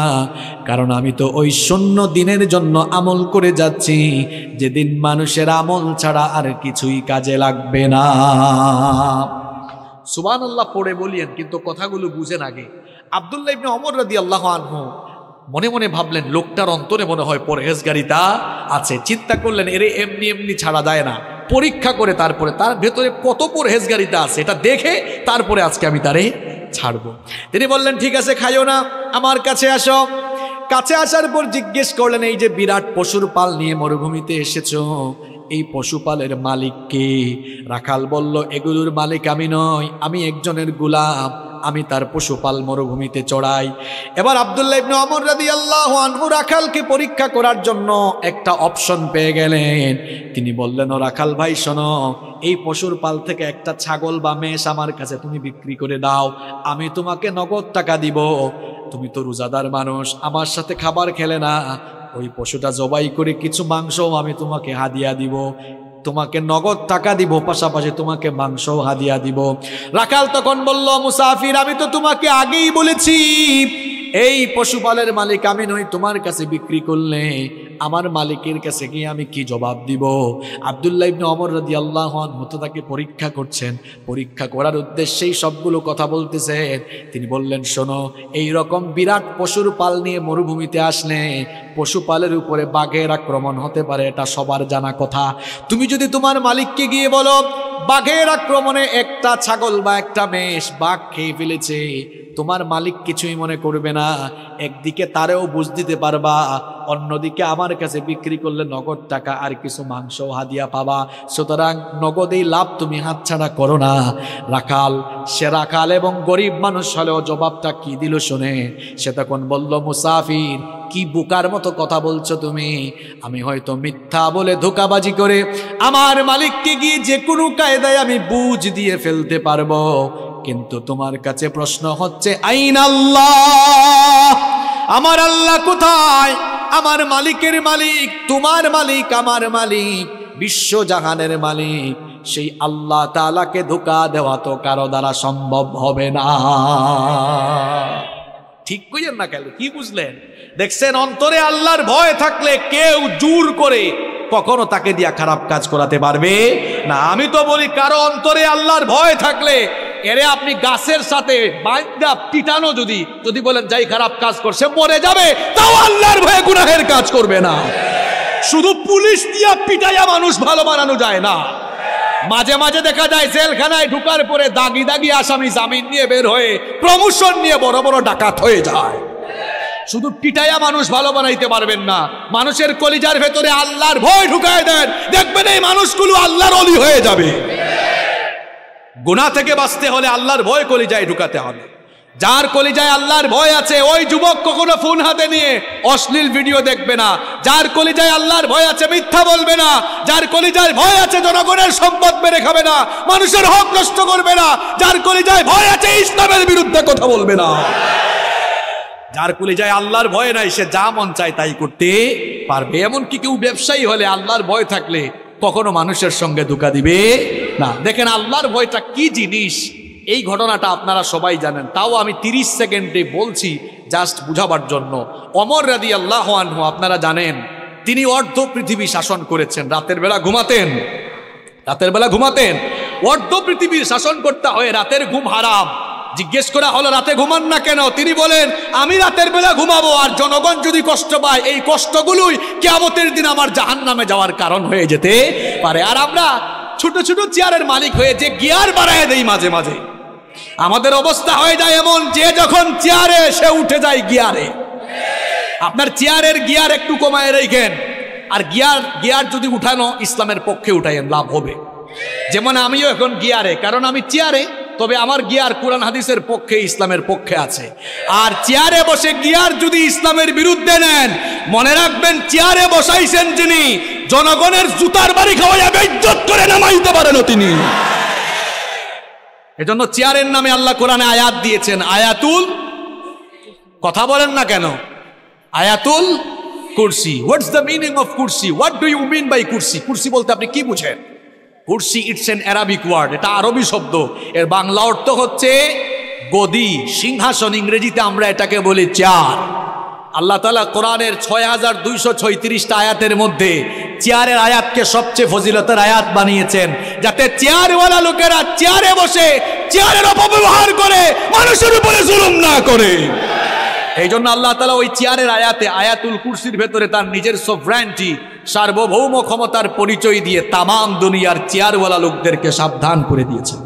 কারণ আমি তো ওই শূন্য দিনের জন্য আমল করে যাচ্ছি, যেদিন মানুষের আমল ছাড়া আর কিছুই কাজে লাগবে না। সুবহানাল্লাহ পড়ে বলিয়েন, কিন্তু কথাগুলো বুঝেন আগে। আব্দুল্লাহ ইবনে ওমর রাদিয়াল্লাহু আনহু মনে মনে ভাবলেন, লোকটার অন্তরে মনে হয় পরহেজগারিতা আছে। চিন্তা করলেন, এরে এমনি এমনি ছাড়া যায় না, পরীক্ষা করে তারপরে তার ভেতরে কত পরহেজগারিতা আছে এটা দেখে তারপরে আজকে আমি তারে ছাড়বো। তিনি বললেন, ঠিক আছে, খাইও না, আমার কাছে আসো। কাছে আসার পর জিজ্ঞেস করলেন, এই যে বিরাট পশুর পাল নিয়ে মরুভূমিতে এসেছো, এই পশুপালের মালিক কে? রাখাল বলল, এগুলোর মালিক আমি নই, আমি একজনের গোলাম, আমি তার পশুপাল মরুভূমিতে চড়াই। এবার আব্দুল্লাহ ইবনে ওমর রাদিয়াল্লাহু আনহু রাখালকে পরীক্ষা করার জন্য একটা অপশন পেয়ে গেলেন। তিনি বললেন, ও রাখাল ভাই শোনো, এই পশুর পাল থেকে একটা ছাগল বা মেষ আমার কাছে তুমি বিক্রি করে দাও, আমি তোমাকে নগদ টাকা দিব। তুমি তো রোজাদার মানুষ, আমার সাথে খাবার খেলে না, ওই পশুটা জবাই করে কিছু মাংসও আমি তোমাকে হাদিয়া দিব, তোমাকে নগদ টাকা দিব, পাশাপাশি তোমাকে মাংস হাদিয়া দিব। রাখাল তখন বলল, মুসাফির, আমি তো তোমাকে আগেই বলেছি এই পশুপালের মালিক আমি নই, তোমার কাছে বিক্রি করলে আমার মালিকের কাছে গিয়ে আমি কি জবাব দিব? আব্দুল্লাহ ইবনে ওমর রাদিয়াল্লাহু আনহু তাকে পরীক্ষা করছেন, পরীক্ষা করার উদ্দেশ্যেই সবগুলো কথা বলতেছেন। তিনি বললেন, শোনো, এই রকম বিরাট পশুর পাল নিয়ে মরুভূমিতে আসলে পশুপালের উপরে বাঘের আক্রমণ হতে পারে, এটা সবার জানা কথা। তুমি যদি তোমার মালিককে গিয়ে বলো বাঘের আক্রমণে একটা ছাগল বা একটা মেষ বাঘ খেয়ে ফেলেছে, তোমার মালিক কিছুই মনে করবে না। একদিকে তারেও বুঝ দিতে পারবা, অন্যদিকে আমার কাছে বিক্রি করলে নগদ টাকা আর কিছু মাংস হাদিয়া পাবা। সুতরাং নগদেই লাভ তুমি হাতছাড়া করো না। রাখাল, সে রাখাল এবং গরিব মানুষ হলেও জবাবটা কি দিল শুনে, সে তখন বলল, মুসাফির, কি বোকার মতো কথা বলছো তুমি? আমি হয়তো মিথ্যা বলে ধোঁকাবাজি করে আমার মালিককে গিয়ে যে কোনো কায়দায় আমি বুঝ দিয়ে ফেলতে পারবো, কিন্তু তোমার কাছে প্রশ্ন হচ্ছে, আইন আল্লাহ, আমার আল্লাহ কোথায়? আমার মালিকের মালিক, তোমার মালিক, আমার মালিক, বিশ্বজাহানের মালিক, সেই আল্লাহ তাআলাকে ধোঁকা দেওয়া তো কারো দ্বারা সম্ভব হবে না। ঠিক কইেন না কেন? কি বুঝলেন? দেখছেন, অন্তরে আল্লাহর ভয় থাকলে কেউ জোর করে কখনো তাকে দিয়া খারাপ কাজ করাতে পারবে না। আমি তো বলি, কারো অন্তরে আল্লাহর ভয় থাকলে এরে আপনি গাছের সাথে বাঁধা পিটানো, যদি বলেন যাই খারাপ কাজ করছে মরে যাবে, তাও আল্লাহর ভয়ে গুনাহের কাজ করবে না। শুধু পুলিশ দিয়া পিটাইয়া মানুষ ভালো বানানো যায় না। মাঝে মাঝে দেখা যায় জেলখানায় ঢুকার পরে দাগি দাগি আসামি জামিন নিয়ে বের হয়ে প্রমোশন নিয়ে বড় বড় ডাকাত হয়ে যায়। শুধু পিটাইয়া মানুষ ভালো বানাইতে পারবেন না। মানুষের কলিজার ভেতরে আল্লাহর ভয় ঢুকায় দেন, দেখবেন এই মানুষগুলো আল্লাহর ওলি হয়ে যাবে। গুনাহ থেকে বাঁচতে হলে আল্লাহর ভয় কলিজায় ঢুকাতে হবে। যার কলিজায় আল্লাহর ভয় আছে, ওই যুবক কখনো ফোন হাতে নিয়ে অশ্লীল ভিডিও দেখবে না। যার কলিজায় আল্লাহর ভয় আছে মিথ্যা বলবে না। যার কলিজায় ভয় আছে জনগণের সম্পদ মেরে খাবে না, মানুষের হক নষ্ট করবে না। যার কলিজায় ভয় আছে ইসলামের বিরুদ্ধে কথা বলবে না। যার কলিজায় আল্লাহর ভয় নাই, সে যা মন চায় তাই করতে পারবে। এমনকি কেউ ব্যবসায়ী হলে আল্লাহর ভয় থাকলে কখনো মানুষের সঙ্গে ধোঁকা দিবে না। দেখেন আল্লাহর ভয়টা কি জিনিস, এই ঘটনাটা আপনারা সবাই জানেন, তাও আমি 30 সেকেন্ডে বলছি জাস্ট বুঝাবার জন্য। ওমর রাদিয়াল্লাহু আনহু, আপনারা জানেন, তিনি অর্ধ পৃথিবী শাসন করেছেন। রাতের বেলা ঘুমাতেন। অর্ধ পৃথিবীর শাসন করতে হয়, রাতের ঘুম হারাম। জিজ্ঞেস করা হলো, রাতে ঘুমান না কেন? তিনি বলেন, আমি রাতের বেলা ঘুমাবো, আর জনগণ যদি কষ্ট পায়, এই কষ্টগুলোই কিয়ামতের দিন আমার জাহান্নামে যাওয়ার কারণ হয়ে যেতে পারে। আর আমরা ছোট ছোট চেয়ারের মালিক হয়ে যে গিয়ার বাড়ায় দেই, মাঝে মাঝে আমাদের অবস্থা হয়ে যায় এমন, যে যখন চেয়ারে সে উঠে যায় গিয়ারে। আপনার চেয়ারের গিয়ার একটু কমায় রেখেন, আর গিয়ার যদি উঠানো ইসলামের পক্ষে উঠাইয়েন, লাভ হবে। যেমন আমিও এখন গিয়ারে, কারণ আমি চেয়ারে, তবে আমার গিয়ার কোরআন হাদিসের পক্ষে, ইসলামের পক্ষে আছে। আর চেয়ারে বসে গিয়ার যদি ইসলামের বিরুদ্ধে নেন, মনে রাখবেন চেয়ারে বসাইছেন যিনি, জনগণের জুতার বাড়ি খাওয়াইয়া বেইজ্জত করে নামাইতে পারেন তিনি। এজন্য চেয়ারের নামে আল্লাহ কোরআনে আয়াত দিয়েছেন, আয়াতুল, কথা বলেন না কেন, আয়াতুল কুরসি। হোয়াটস দ্য মিনিং অফ কুরসি? What do you mean by কুরসি? কুরসি বলতে আপনি কি বুঝেন? কুরসি, ইটস এন অ্যারাবিক ওয়ার্ড, এটা আরবি শব্দ। এর বাংলা অর্থ হচ্ছে গদি, সিংহাসন। ইংরেজিতে আমরা এটাকে বলি চেয়ার। আল্লাহ তাআলা কোরআনের 6236টা আয়াতের মধ্যে চেয়ারের আয়াতকে সবচেয়ে ফজিলতের আয়াত বানিয়েছেন, যাতে চেয়ারওয়ালা লোকেরা চেয়ারে বসে চেয়ারের অপব্যবহার করে মানুষের উপরে জুলুম না করে। এই জন্য আল্লাহ তাআলা ওই চেয়ারের আয়াতে, আয়াতুল কুরসির ভেতরে তার নিজের সভরেন্টি, সার্বভৌম ক্ষমতার পরিচয় দিয়ে তামাম দুনিয়ার চেয়ারওয়ালা লোকদেরকে সাবধান করে দিয়েছেন।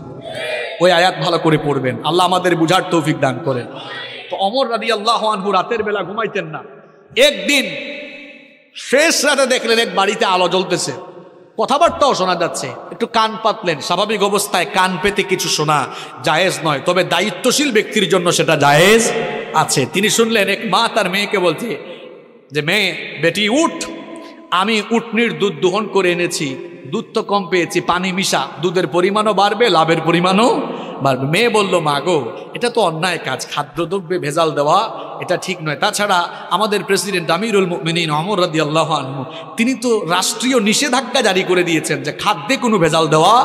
ওই আয়াত ভালো করে পড়বেন, আল্লাহ আমাদের বুঝার তৌফিক দান করেন। তো ওমর রাদিয়াল্লাহু আনহু রাতের বেলা ঘুমাইতেন না। একদিন শেষ রাতে দেখলেন এক বাড়িতে আলো জ্বলতেছে, কথাবার্তাও শোনা যাচ্ছে। একটু কান পাতলেন। স্বাভাবিক অবস্থায় কান পেতে কিছু শোনা জায়েজ নয়, তবে দায়িত্বশীল ব্যক্তির জন্য সেটা জায়েজ আছে। তিনি শুনলেন এক মা তার মেয়েকে বলছে যে, মেয়ে, বেটি উঠ, আমি উটনির দুধ দোহন করে এনেছি, দুধ তো কম পেয়েছি, পানি মিশা, দুধের পরিমাণও বাড়বে, লাভের পরিমাণও বাড়বে। মেয়ে বলল, মা গো, এটা তো অন্যায় কাজ, খাদ্যদ্রব্যে ভেজাল দেওয়া এটা ঠিক নয়। তাছাড়া আমাদের প্রেসিডেন্ট আমিরুল মুমিনিন ওমর রাদিয়াল্লাহু আনহু, তিনি তো রাষ্ট্রীয় নিষেধাজ্ঞা জারি করে দিয়েছেন যে খাদ্যে কোনো ভেজাল দেওয়া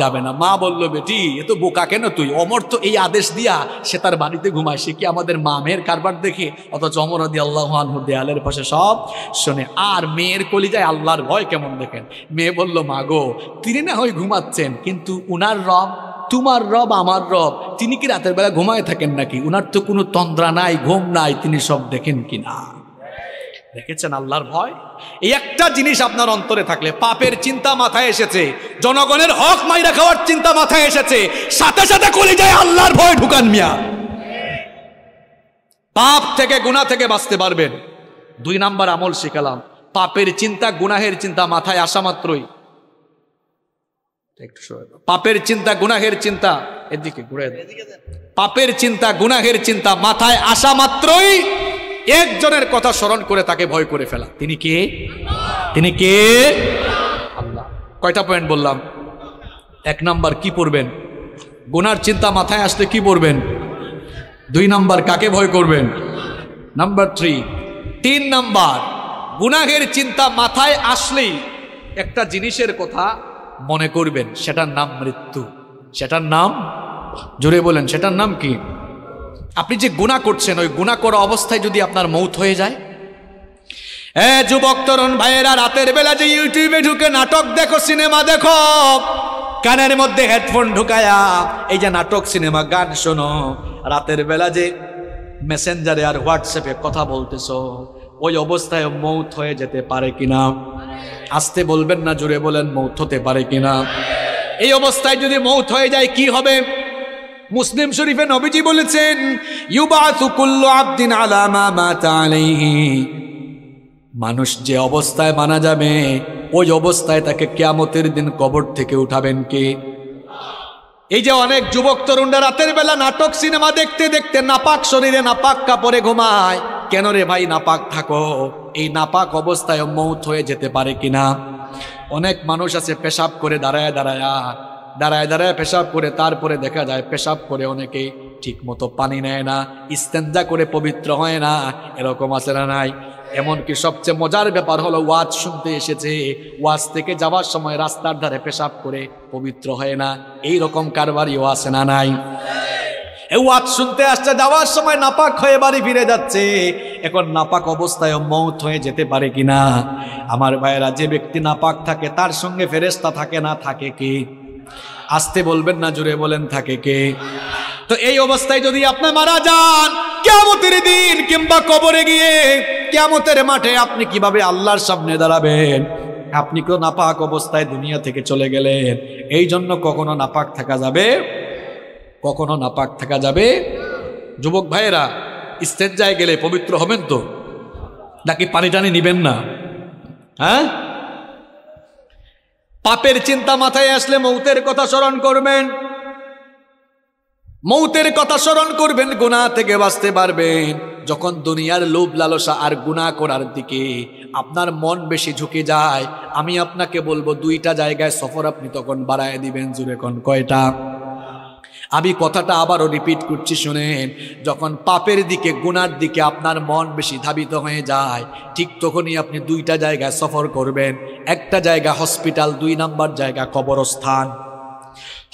যাবে না। মা বলল, বেটি, এ তো বোকা কেন তুই? ওমর তো এই আদেশ দিয়া সে তার বাড়িতে ঘুমায়, সে কি আমাদের মামের কারবার দেখে? অথচ ওমর রাদিয়াল্লাহু আনহু দেয়ালের পাশে সব শোনে। আর মেয়ের কলিজায় আল্লাহর ভয় কেমন দেখেন। মেয়ে বলল, মা গো, তিনি না হয় ঘুমাচ্ছেন, কিন্তু উনার রব, তোমার রব, আমার রব, তিনি কি রাতের বেলা ঘুমায় থাকেন নাকি? উনার তো কোনো তন্দ্রা নাই, ঘুম নাই, তিনি সব দেখেন কিনা? দেখেছেন আল্লাহর ভয়? এই একটা জিনিস আপনার অন্তরে থাকলে, পাপের চিন্তা মাথায় এসেছে, জনগণের হক মাইরা খাওয়ার চিন্তা মাথায় এসেছে, সাথে সাথে কলিজায় আল্লাহর ভয় ঢুকান মিয়া। পাপ থেকে গুনাহ থেকে বাঁচতে পারবেন। 2 নাম্বার আমল শিখালাম, পাপের চিন্তা গুনাহের চিন্তা মাথায় আসা মাত্রই, পাপের চিন্তা গুনাহের চিন্তা, এদিকে ঘুরে দেন, পাপের চিন্তা গুনাহের চিন্তা মাথায় আসা মাত্রই একজনের কথা স্মরণ করে তাকে ভয় করে ফেলা। তিনি কে? তিনি কে? আল্লাহ। কয়টা পয়েন্ট বললাম? 1 নাম্বার কি পড়বেন? গুনার চিন্তা মাথায় আসলে কি পড়বেন? 2 নাম্বার কাকে ভয় করবেন? নাম্বার 3 নাম্বার গুনাহের চিন্তা মাথায় আসলেই একটা জিনিসের কথা মনে করবেন, সেটার নাম মৃত্যু। সেটার নাম, জোরে বলেন, সেটার নাম কি? আপনি যে গুনাহ করছেন, ওই গুনাহ করা অবস্থায় যদি আপনার মৌত হয়ে যায়। যুবক তরুণ ভাইয়েরা, রাতের বেলা যে ইউটিউবে ঢুকে নাটক দেখো, সিনেমা দেখো, কানের মধ্যে হেডফোন ঢুকায়া এই যে নাটক সিনেমা গান শোনো, রাতের বেলা যে মেসেঞ্জারে আর হোয়াটসঅ্যাপে কথা বলতেছো, ওই অবস্থায় মৌত হয়ে যেতে পারে কিনা? আসতে বলবেন না, জোরে বলেন, মৌত হতে পারে কিনা? এই অবস্থায় যদি মৌত হয়ে যায় কি হবে? মুসলিম শরীফে নবীজি বলেছেন, ইউবাসু কুল্লু আবদিন আলা মা মাতা আলাইহি, মানুষ যে অবস্থায় মারা যাবে ওই অবস্থায় তাকে কিয়ামতের দিন কবর থেকে উঠাবেন কে? এই যে অনেক যুবক তরুণরা রাতের বেলা নাটক সিনেমা দেখতে দেখতে নাপাক শরীরে নাপাক কাপড়ে ঘুমায়। কেন রে ভাই নাপাক থাকো? এই নাপাক অবস্থায় মৌত হয়ে যেতে পারে কিনা? অনেক মানুষ আছে পেশাব করে দাঁড়ায় দাঁড়ায় পেশাব করে, তারপরে দেখা যায় পেশাব করে অনেকে ঠিক মতো পানি নেয় না, ইস্তেঞ্জা করে পবিত্র হয় না, এরকম আছে না নাই? এমনকি সবচেয়ে মজার ব্যাপার হলো, ওয়াজ শুনতে এসেছে, ওয়াজ থেকে যাওয়ার সময় রাস্তার ধারে পেশাব করে পবিত্র হয় না, এই রকম কারবারিও আছে না নাই? এই ওয়াজ শুনতে আসছে, যাওয়ার সময় নাপাক হয়ে বাড়ি ফিরে যাচ্ছে, এখন নাপাক অবস্থায় মৌত হয়ে যেতে পারে কিনা? আমার ভাইয়েরা, যে ব্যক্তি নাপাক থাকে তার সঙ্গে ফেরেশতা থাকে না, থাকে কে? আসতে বলবেন না, জুড়ে বলেন, থাকে কে? তো এই অবস্থায় যদি আপনি মারা যান, কিয়ামতের দিন কিংবা কবরে গিয়ে কিয়ামতের মাঠে আপনি কিভাবে আল্লাহর সামনে দাঁড়াবেন? আপনি কেউ নাপাক অবস্থায় দুনিয়া থেকে চলে গেলেন। এই জন্য কখনো নাপাক থাকা যাবে, কখনো নাপাক থাকা যাবে। যুবক ভাইয়েরা, ইস্তেঞ্জায় গেলে পবিত্র হবেন তো, নাকি পানি টানি নিবেন না? হ্যাঁ, পাপের চিন্তা মাথায় আসলে মৌতের কথা স্মরণ করবেন, মৌতের কথা স্মরণ করবেন, গুনাহ থেকে বাঁচতে পারবেন। যখন দুনিয়ার লোভ লালসা আর গুনাহ করার দিকে আপনার মন বেশি ঝুঁকে যায়, আমি আপনাকে বলবো 2টা জায়গায় সফর আপনি তখন বাড়ায় দিবেন। জুড়ে কোন কয়টা? আমি কথাটা আবারও রিপিট করছি, শুনেন। যখন পাপের দিকে গুনার দিকে আপনার মন বেশি ধাবিত হয়ে যায়, ঠিক তখনই আপনি 2টা জায়গায় সফর করবেন। একটা জায়গা হসপিটাল, 2 নাম্বার জায়গা কবরস্থান।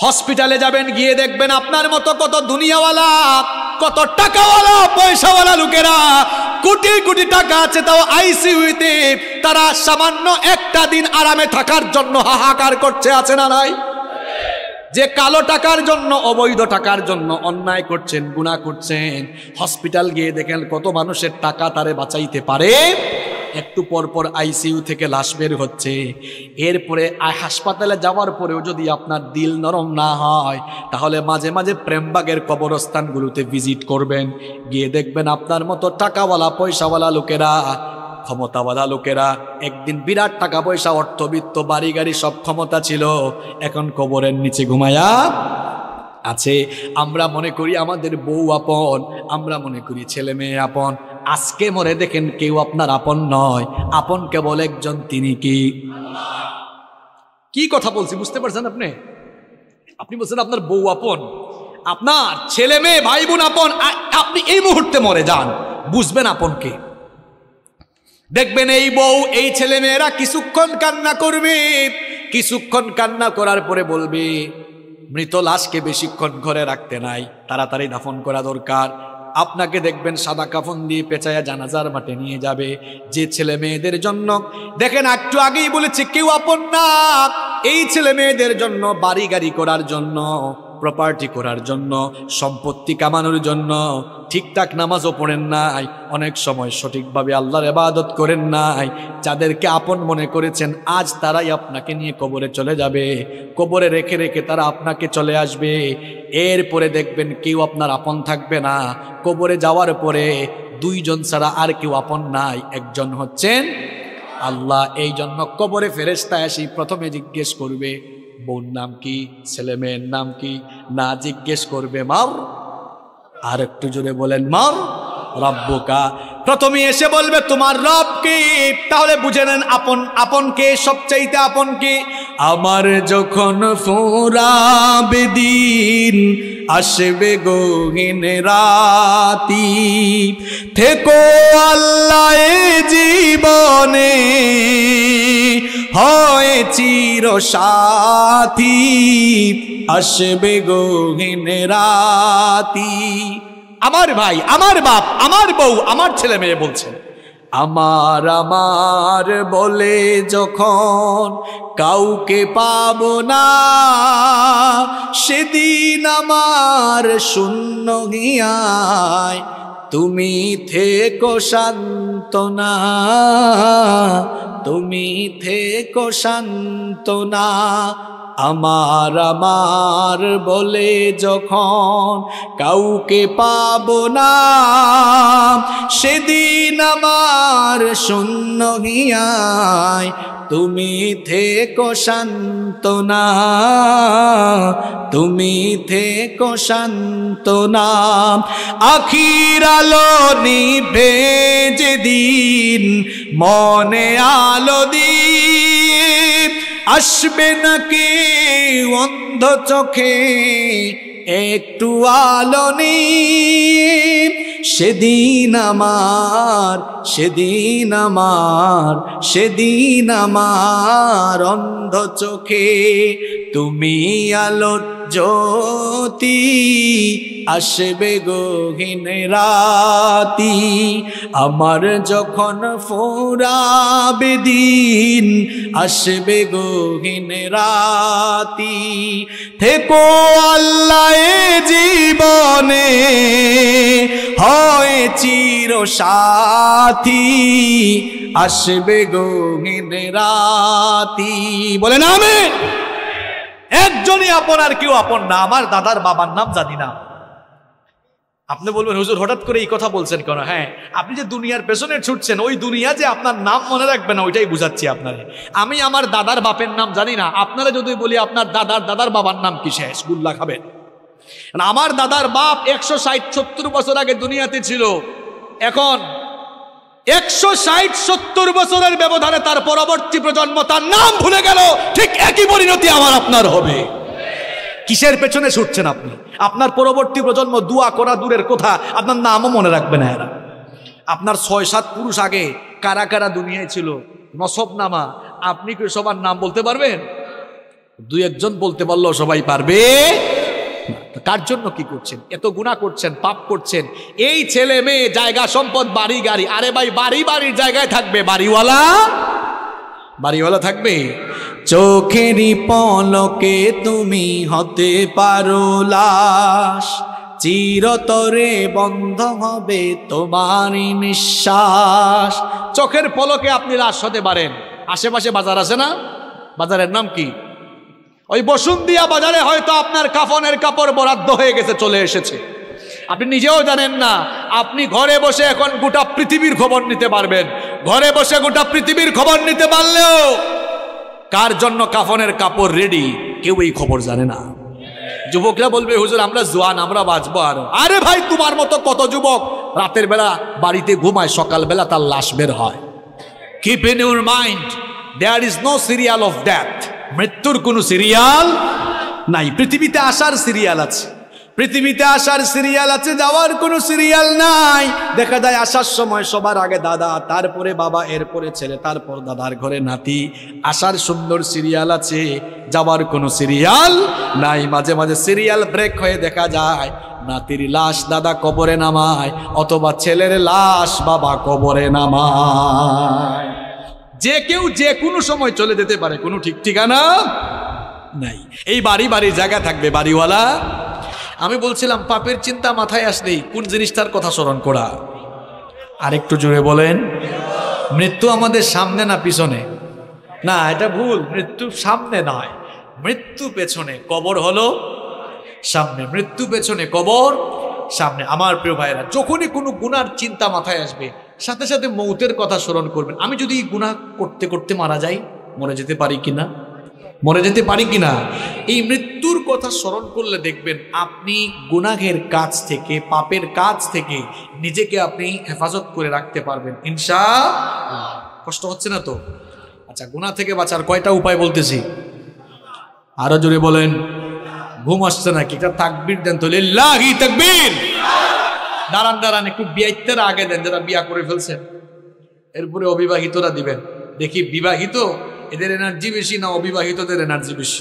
হসপিটালে যাবেন, গিয়ে দেখবেন আপনার মতো কত দুনিয়াওয়ালা, কত টাকাওয়ালা, পয়সাওয়ালা লোকেরা, কোটি কোটি টাকা আছে, তাও আইসিইউতে তারা সামান্য একটা দিন আরামে থাকার জন্য হাহাকার করছে, আছে না নাই? যে কালো টাকার জন্য, অবৈধ টাকার জন্য অন্যায় করছেন, গুনাহ করছেন, হসপিটাল গিয়ে দেখেন কত মানুষের টাকা তারে বাঁচাইতে পারে। একটু পর পর আইসিইউ থেকে লাশ বের হচ্ছে। এরপরে হাসপাতালে যাওয়ার পরেও যদি আপনার দিল নরম না হয়, তাহলে মাঝে মাঝে প্রেমবাগের কবরস্থানগুলোতে ভিজিট করবেন, গিয়ে দেখবেন আপনার মতো টাকাওয়ালা, পয়সাওয়ালা লোকেরা, ক্ষমতাওয়ালা লোকেরা, একদিন বিরাট টাকা পয়সা, অর্থবিত্ত, বাড়ি গাড়ি সব ক্ষমতা ছিল, এখন কবরের নিচে ঘুমায়া আছে। আমরা মনে করি আমাদের বউ আপন, আমরা মনে করি ছেলে মেয়ে আপন। আজকে মরে দেখেন কেউ আপনার আপন নয়, আপন কেবল একজন, তিনি কি? কি কথা বলছি বুঝতে পারছেন আপনি? আপনি বলছেন আপনার বউ আপন, আপনার ছেলে মেয়ে ভাই বোন আপন। আপনি এই মুহূর্তে মরে যান, বুঝবেন আপন কে। দেখবেন এই বউ, এই ছেলে মেয়েরা কিছুক্ষণ কান্না করবে, কিছুক্ষণ কান্না করার পরে বলবে, মৃত লাশকে বেশিক্ষণ ঘরে রাখতে নাই, তাড়াতাড়ি দাফন করা দরকার। আপনাকে দেখবেন সাদা কাফন দিয়ে পেঁচায়া জানাজার মাঠে নিয়ে যাবে। যে ছেলে মেয়েদের জন্য, দেখেন একটু আগেই বলেছি কেউ আপন না, এই ছেলে মেয়েদের জন্য, বাড়ি গাড়ি করার জন্য, প্রপার্টি করার জন্য, সম্পত্তি কামানোর জন্য ঠিকঠাক নামাজও পড়েন নাই, অনেক সময় সঠিকভাবে আল্লাহর ইবাদত করেন নাই। যাদেরকে আপন মনে করেছেন আজ তারাই আপনাকে নিয়ে কবরে চলে যাবে, কবরে রেখে রেখে তারা আপনাকে চলে আসবে। এরপরে দেখবেন কেউ আপনার আপন থাকবে না। কবরে যাওয়ার পরে দুইজন ছাড়া আর কেউ আপন নাই, একজন হচ্ছেন আল্লাহ। এই জন্য কবরে ফেরেশতা আসি প্রথমে জিজ্ঞেস করবে বোন নাম কি, ছেলে মেয়ের নাম কি, না জিজ্ঞেস করবে মার, আর একটু জোরে বলেন মার রব্বুকা। প্রথমে এসে বলবে তোমার রব কি। তাহলে বুঝে নেন আপন আপন কে, সবচাইতে আপন কে। আমার যখন ফুরাবে দিন, আসবে গহীন রাতি, থেকো আল্লাহ এ জীবনে, হয় চির সাথী, আসবে গহীন রাতি। আমার ভাই, আমার বাপ, আমার বউ, আমার ছেলে মেয়ে বলছেন আমার আমার বলে যখন কাউকে পাবো না, সেদিন আমার শূন্য হিয়ায় তুমি থেকো সান্ত্বনা, তুমি থেকো সান্ত্বনা। আমার আমার বলে যখন কাউকে পাবো না, সেদিন আমার শূন্য হিয়ায় তুমি থেকো সান্ত্বনা, তুমি থেকো সান্ত্বনা। আখির আলো নিভে যেদিন, মনে আলো দিয়ে আসবে নাকি অন্ধ চোখে একটু আলো নিয়ে, সেদিন আমার, সেদিন আমার, সেদিন আমার অন্ধ চোখে তুমি আলোর জ্যোতি, আসবে গহীন রাতি। আমার যখন ফুরাবে দিন, আসবে গহীন রাতি, থেকো আল্লাহ এ জীবনে, হয় চির সাথী, আসবে গহীন রাতি। বলেন আমিন। একজনই আপন, আর কেউ আপন না। আমার দাদার বাবার নাম জানি না। আপনি বলবেন হুজুর হঠাৎ করে এই কথা বলছেন কেন? হ্যাঁ, আপনি যে দুনিয়ার পেছনে ছুটছেন, ওই দুনিয়া যে আপনার নাম মনে রাখবে না, ওইটাই বুঝাচ্ছি আপনারে। আমি আমার দাদার বাপের নাম জানি না। আপনারা যদি বলি আপনার দাদার দাদার বাবার নাম কি, শেষ গুল্লা খাবেন। আমার দাদার বাপ 160-70 বছর আগে দুনিয়াতে ছিল। এখন 160-70 বছরের ব্যবধানে তার পরবর্তী প্রজন্ম তার নাম ভুলে গেল। ঠিক একই পরিণতি আমার আপনার হবে। কিসের পেছনে ছুটছেন আপনি? আপনার পরবর্তী প্রজন্ম দোয়া করা দূরের কথা, আপনার নামও মনে রাখবে না এরা। আপনার 6-7 পুরুষ আগে কারা কারা দুনিয়ায় ছিল, নসব নামা, আপনি কি সবার নাম বলতে পারবেন? 2-1 বলতে পারলেও সবাই পারবে। কার জন্য কি করছেন? এত গুনাহ করছেন, পাপ করছেন। এই ছেলে মেয়ে, জায়গা সম্পদ, বাড়ি গাড়ি, আরে ভাই বাড়ি বাড়ির জায়গায় থাকবে, বাড়িওয়ালা বাড়িওয়ালা থাকবে। চোখেরই পলকে তুমি হতে পারো লাশ, চিরতরে বন্ধ হবে তোমারই নিঃশ্বাস। চোখের পলকে আপনি লাশ হতে পারেন। আশেপাশে বাজার আছে না? বাজারের নাম কি? ওই বসুন্ধিয়া বাজারে হয়তো আপনার কাফনের কাপড় বরাদ্দ হয়ে গেছে, চলে এসেছে, আপনি নিজেও জানেন না। আপনি ঘরে বসে এখন গোটা পৃথিবীর খবর নিতে পারবেন। ঘরে বসে গোটা পৃথিবীর খবর নিতে পারলেও কার জন্য কাফনের কাপড় রেডি, কেউ এই খবর জানে না। যুবকরা বলবে হুজুর আমরা জোয়ান, আমরা বাঁচবো আরো। আরে ভাই, তোমার মতো কত যুবক রাতের বেলা বাড়িতে ঘুমায়, সকালবেলা তার লাশ বের হয়। Keep in your mind, there is no serial of death. মৃত্যুর কোনো সিরিয়াল নাই। পৃথিবীতে আসার সিরিয়াল আছে, পৃথিবীতে আসার সিরিয়াল আছে, যাওয়ার কোনো সিরিয়াল নাই। দেখা যায় আসার সময় সবার আগে দাদা, তারপরে বাবা, এরপরে ছেলে, তারপর দাদার ঘরে নাতি। আসার সুন্দর সিরিয়াল আছে, যাওয়ার কোনো সিরিয়াল নাই। মাঝে মাঝে সিরিয়াল ব্রেক হয়ে দেখা যায় নাতির লাশ দাদা কবরে নামায়, অথবা ছেলের লাশ বাবা কবরে নামায়। যে কেউ যে কোনো সময় চলে যেতে পারে, কোনো ঠিক ঠিকানা নাই। এই বাড়ি বাড়ি জায়গা থাকবে বাড়িওয়ালা। আমি বলছিলাম পাপের চিন্তা মাথায় আসলেই কোন জিনিসটার কথা স্মরণ করা। আরেকটু জোরে বলেন। মৃত্যু আমাদের সামনে না পিছনে? না, এটা ভুল। মৃত্যু সামনে নয়, মৃত্যু পেছনে। কবর হলো সামনে, মৃত্যু পেছনে, কবর সামনে। আমার প্রিয় ভাইরা, যখনই কোনো গুনার চিন্তা মাথায় আসবে সাথে সাথে মৌতের কথা স্মরণ করবেন। আমি যদি এই গুনাহ করতে করতে মারা যাই, মরে যেতে পারি কিনা, মরে যেতে পারি কিনা। এই মৃত্যুর কথা স্মরণ করলে দেখবেন আপনি গুনাহের কাজ থেকে, পাপের কাজ থেকে নিজেকে আপনি হেফাজত করে রাখতে পারবেন ইনশাআল্লাহ। কষ্ট হচ্ছে না তো? আচ্ছা, গুনাহ থেকে বাঁচার কয়টা উপায় বলতেছি, আরো জোরে বলেন। ঘুম আসছে নাকি? একটা তাকবীর দেন তো, লিল্লাহি তাকবীর। দাঁড়ান দাঁড়ান, একটু বিয়ের আগে দেন যারা বিয়া করে ফেলছেন, এরপরে অবিবাহিতরা দিবেন। দেখি বিবাহিত এদের এনার্জি বেশি না অবিবাহিতদের এনার্জি বেশি?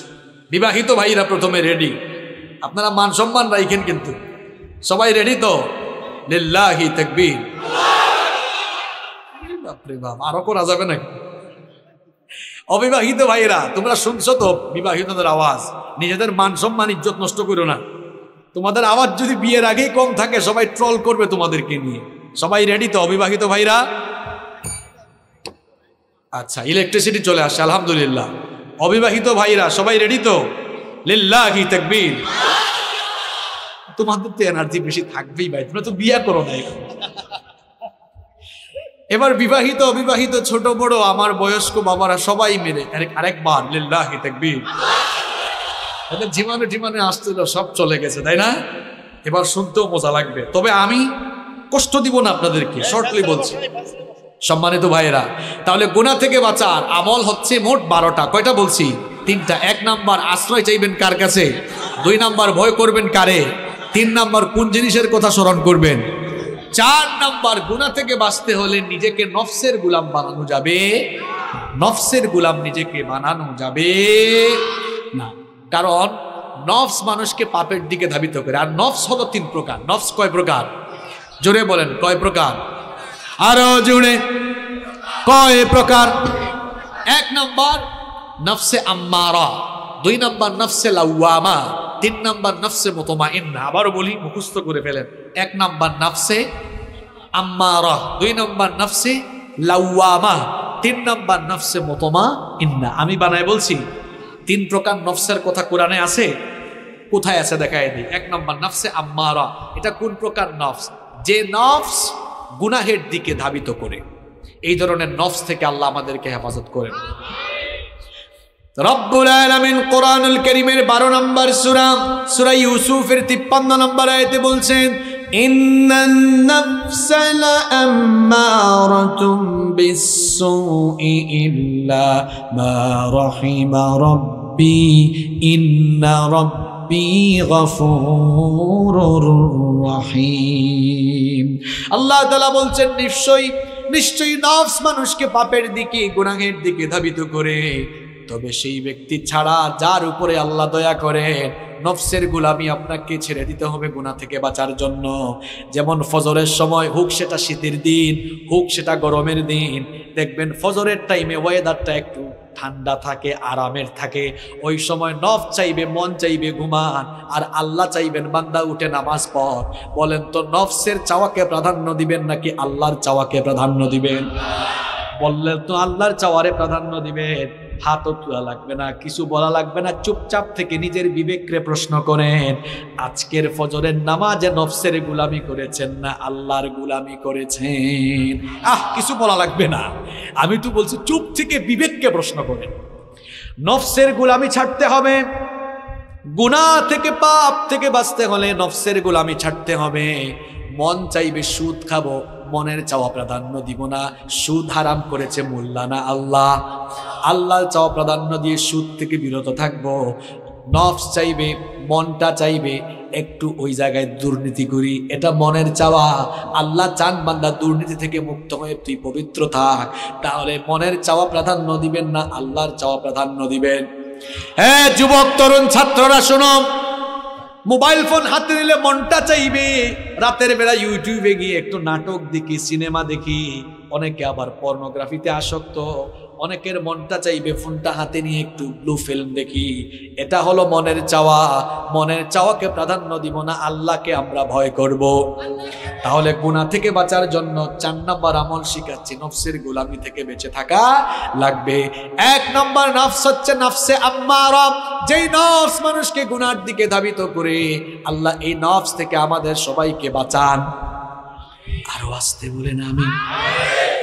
বিবাহিত ভাইরা প্রথমে রেডি। আপনারা মান সম্মান রাখেন কিন্তু। সবাই রেডি তো? লিল্লাহি তাকবীর। বাপরে বাপ, আরো করা যাবে নাকি? অবিবাহিত ভাইরা তোমরা শুনছো তো বিবাহিতদের আওয়াজ, নিজেদের মান সম্মান ইজ্জত নষ্ট করো না। তোমাদের আওয়াজ যদি বিয়ের আগেই কম থাকে সবাই ট্রল করবে তোমাদেরকে নিয়ে। সবাই রেডি তো অবিবাহিত ভাইরা? আচ্ছা, ইলেকট্রিসিটি চলে আসছে আলহামদুলিল্লাহ। অবিবাহিত ভাইরা সবাই রেডি তো? লিল্লাহি তাকবীর। তোমাদের তো এনার্জি বেশি থাকবেই ভাই, তোমরা তো বিয়ে করো না। এবার বিবাহিত অবিবাহিত ছোট বড় আমার বয়স্ক বাবারা সবাই মিলে আরেকবার লিল্লাহি তাকবীর। এদের জীবনে জীবনে আসছিল সব চলে গেছে, তাই না? এবার শুনতেও মজা লাগবে, তবে আমি কষ্ট দিব না আপনাদেরকে, শর্টলি বলছি। সম্মানিত ভাইয়েরা, তাহলে গুনাহ থেকে বাঁচার আমল হচ্ছে মোট 12টা। কয়টা বলছি? 3টা। 1 নাম্বার আশ্রয় চাইবেন কার কাছে? 2 নাম্বার ভয় করবেন কারে? 3 নাম্বার কোন জিনিসের কথা স্মরণ করবেন? 4 নাম্বার গুনাহ থেকে বাঁচতে হলে নিজেকে নফসের গোলাম বানানো যাবে। নফসের গোলাম নিজেকে বানানো যাবে না, কারণ নফস মানুষকে পাপের দিকে ধাবিত করে। আর নফস হলো 3 প্রকার। নফস কয় প্রকার? জোরে বলেন, কয় প্রকার? আরো জোরে, কয় প্রকার? 1 নাম্বার নফসে আম্মারা, 2 নাম্বার নফসে লাওয়ামা, 3 নাম্বার নফসে মুতমাইন্না। আবারও বলি, মুখস্থ করে ফেলেন। 1 নাম্বার নফসে আম্মারা, 2 নাম্বার নফসে লাওয়ামা, 3 নাম্বার নফসে মুতমাইন্না। আমি বানায় বলছি 3 প্রকার নফসের কথা কোরআনে আছে। কোথায় আছে দেখায় দিই। 1 নাম্বার নফসে আম্মারা, এটা কোন প্রকার নফস? যে নফস গুনাহের দিকে ধাবিত করে। এই ধরনের নফস থেকে আল্লাহ আমাদেরকে হেফাজত করেন। রব্বুল আলামিন কোরআনুল কারীমের 12 নম্বর সূরা, সূরা ইউসুফের 53 নম্বর আয়াতে বলছেন, ইন্নান নাফসা লাআম্মারাতুম বিসসুই ইল্লা মা রাহিমা রাব্বি ইন্না রাব্বি গফুরুর রহিম। আল্লাহ তাআলা বলছেন, নিশ্চয়ই নফস মানুষকে পাপের দিকে, গুনাহের দিকে ধাবিত করে। তবে সেই ব্যক্তি ছাড়া যার উপরে আল্লাহ দয়া করেন, নফসের গোলামি আপনাকে ছেড়ে দিতে হবে গুনাহ থেকে বাঁচার জন্য। যেমন ফজরের সময়, হোক সেটা শীতের দিন, হোক সেটা গরমের দিন, দেখবেন ফজরের টাইমে ওয়েদারটা একটু ঠান্ডা থাকে, আরামের থাকে। ওই সময় নফস চাইবে, মন চাইবে ঘুমান, আর আল্লাহ চাইবেন বান্দা উঠে নামাজ পড়। বলেন তো নফসের চাওয়াকে প্রাধান্য দিবেন নাকি আল্লাহর চাওয়াকে প্রাধান্য দিবেন? বললেন তো আল্লাহর চাওয়ারে প্রাধান্য দিবেন। হাতও তোলা লাগবে না, কিছু বলা লাগবে না, চুপচাপ থেকে নিজের বিবেককে প্রশ্ন করেন, আজকের ফজরের নামাজে নফসের গোলামি করেছেন না আল্লাহর গোলামি করেছেন? কিছু বলা লাগবে না, আমি তো বলছি চুপ থেকে বিবেককে প্রশ্ন করেন। নফসের গোলামি ছাড়তে হবে। গুনাহ থেকে, পাপ থেকে বাঁচতে হলে নফসের গোলামি ছাড়তে হবে। মন চাইবে সুদ খাবো, মনের চাওয়া প্রাধান্য দিব না। সুদ হারাম করেছে মোল্লানা আল্লাহ, আল্লাহর চাওয়া প্রাধান্য দিয়ে সুদ থেকে বিরত থাকবো। নফস চাইবে, মনটা চাইবে একটু ওই জায়গায় দুর্নীতি করি, এটা মনের চাওয়া। আল্লাহ চান বান্দা দুর্নীতি থেকে মুক্ত হয়ে তুই পবিত্র থাক। তাহলে মনের চাওয়া প্রাধান্য দিবেন না আল্লাহর চাওয়া প্রাধান্য দিবেন? হ্যাঁ যুবক তরুণ ছাত্ররা শোনো, মোবাইল ফোন হাতে নিলে মনটা চাইবে রাতের বেলা ইউটিউবে গিয়ে একটু নাটক দেখি, সিনেমা দেখি, অনেকে আবার পর্নোগ্রাফিতে আসক্ত, অনেকের মনটা চাইবে ফোনটা হাতে নিয়ে একটু ব্লু ফিল্ম দেখি। এটা হলো মনের চাওয়া। মনের চাওয়াকে প্রাধান্য দিব না, আল্লাহকে আমরা ভয় করব। তাহলে গুনাহ থেকে বাঁচার জন্য 4 নম্বর আমল শিখাচ্ছি, নফসের গোলামি থেকে বেঁচে থাকা লাগবে। 1 নম্বর নফস হচ্ছে নফসে আম্মারা, যেই নফস মানুষকে গুনার দিকে ধাবিত করে। আল্লাহ এই নফস থেকে আমাদের সবাইকে বাঁচান। আরো আসতে বলেন আমিন।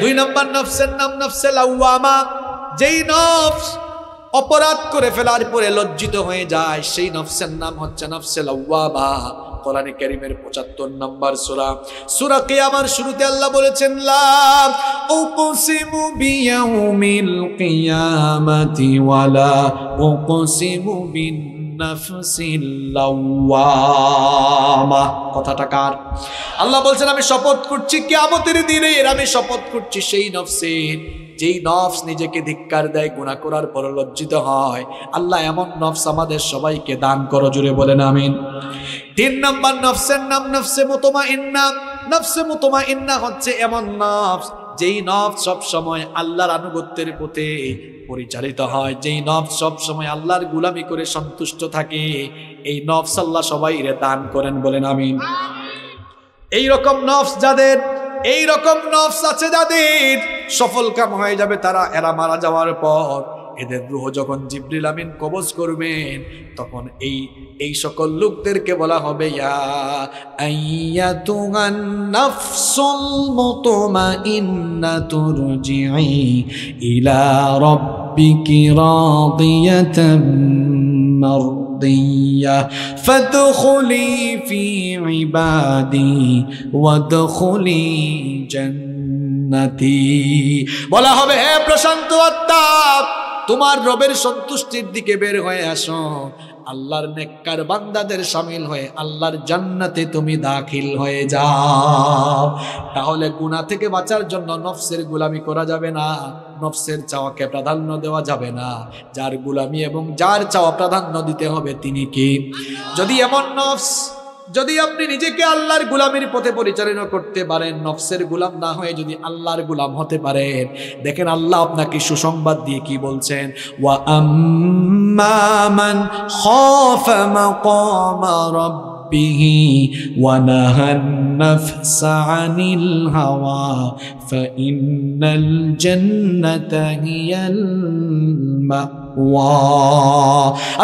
2 নম্বর নফসের নাম নফসে লাওয়ামা, যেই নফস অপরাধ করে ফেলার পরে লজ্জিত হয়ে যায়, সেই নফসের নাম হচ্ছে নফসে লাওয়ামা। কোরআনে কারীমের 75 নম্বর সূরা কিয়ামার শুরুতে আল্লাহ বলেছেন, লা উকসিমু বিয়াউমিল কিয়ামাতি ওয়ালা উকসিমু বিন নাফসিল লাওয়ামা। কথাটা কার? আল্লাহ বলছেন আমি শপথ করছি কিয়ামতের দিনের, আমি শপথ করছি সেই নফসের, যেই নফস নিজেকে ধিক্কার দেয়, গুনাহ করার পর লজ্জিত হয়। আল্লাহ এমন নফস আমাদের সবাইকে দান করো, জুড়ে বলেন আমিন। 3 নম্বর নফসের নাম নফসে মুতমাইন্না। নফসে মুতমাইন্না হচ্ছে এমন নফস, যেই নফস সব সময় আল্লাহর আনুগত্যের পথে পরিচালিত হয়, যেই নফস সব সময় আল্লাহর গোলামি করে সন্তুষ্ট থাকে। এই নফস আল্লাহ সবাইরে দান করেন, বলেন আমিন। এই রকম নফস যাদের, এই রকম নফস আছে যাদের, সফল কাম হয়ে যাবে তারা। এরা মারা যাওয়ার পর এদের রূহ যখন জিবরিল আমিন কবজ করবেন, তখন এই সকল লোকদেরকে বলা হবে, ইয়া আইয়াতুহান নাফসুল মুতমাইন্নাতু রুজিই ইলা রাব্বিকি রাদিয়াতাম মারদিয়া ফাদখুলি ফি ইবাদি ওয়াদখুলি জান্নাতি। বলা হবে, হে প্রশান্ত আত্মা, তোমার রবের সন্তুষ্টির দিকে বের হয়ে আসো, আল্লাহর নেককার বান্দাদের শামিল হয়ে আল্লাহর জান্নাতে তুমি দাখিল হয়ে যাও। তাহলে গুনাহ থেকে বাঁচার জন্য নফসের গোলামি করা যাবে না, নফসের চাওয়াকে প্রাধান্য দেওয়া যাবে না। যার গোলামি এবং যার চাওয়া প্রাধান্য দিতে হবে তিনি কি? যদি এমন নফস, যদি আপনি নিজেকে আল্লাহর গোলামির পথে পরিচালনা করতে পারেন, নফসের গোলাম না হয়ে যদি আল্লাহর গোলাম হতে পারেন, দেখেন আল্লাহ আপনাকে সুসংবাদ দিয়ে কি বলছেন, ওয়া আম্মা মান খাফা মাকামা রাব্বিহি ওয়া নাহান নাফসা আনিল হাওয়া ফাইন্নাল জান্নাতা হিয়াল মাওয়া।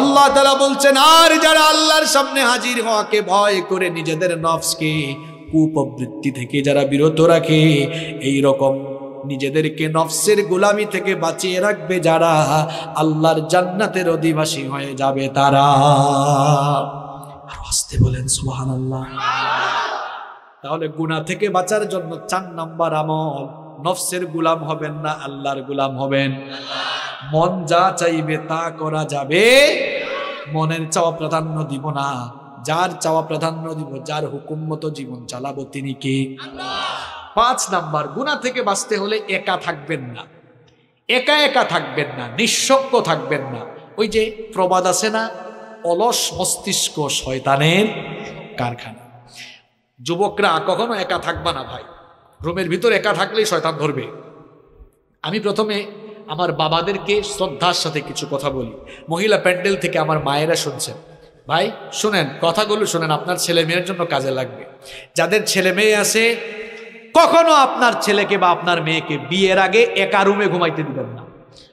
আল্লাহ তাআলা বলছেন, আর যারা আল্লাহর সামনে হাজির হওয়াকে ভয় করে নিজেদের নফসকে কুপ্রবৃত্তি থেকে যারা বিরত রাখে, এই রকম নিজেদেরকে নফসের গোলামি থেকে বাঁচিয়ে রাখবে যারা, আল্লাহর জান্নাতের অধিবাসী হয়ে যাবে তারা। আর আসতে বলেন সুবহানাল্লাহ। তাহলে গুনাহ থেকে বাঁচার জন্য 4 নম্বর আমল, নফসের গোলাম হবেন না, আল্লাহর গোলাম হবেন। মন যা চাইবে তা করা যাবে, মনের চাওয়া প্রাধান্য দিব না, যার চাওয়া প্রাধান্য দিব, যার হুকুম মতো জীবন চালাবো তিনি কে? আল্লাহ। 5 নাম্বার, গুনাহ থেকে বাঁচতে হলে একা থাকবেন না, একা একা থাকবেন না, নিঃসঙ্গ থাকবেন না। ওই যে প্রবাদ আছে না, অলস মস্তিষ্ক শয়তানের কারখানা। যুবকরা কখনো একা থাকবা না ভাই, রুমের ভিতর একা থাকলেই শয়তান ধরবে। আমি প্রথমে আমার বাবাদেরকে শ্রদ্ধার সাথে কিছু কথা বলি, মহিলা প্যান্ডেল থেকে আমার মায়েরা শুনছেন, ভাই শুনেন, কথাগুলো শুনেন, আপনার ছেলে মেয়ের জন্য কাজে লাগবে। যাদের ছেলে মেয়ে আছে, কখনো আপনার ছেলেকে বা আপনার মেয়েকে বিয়ের আগে একা রুমে ঘুমাইতে দিবেন না।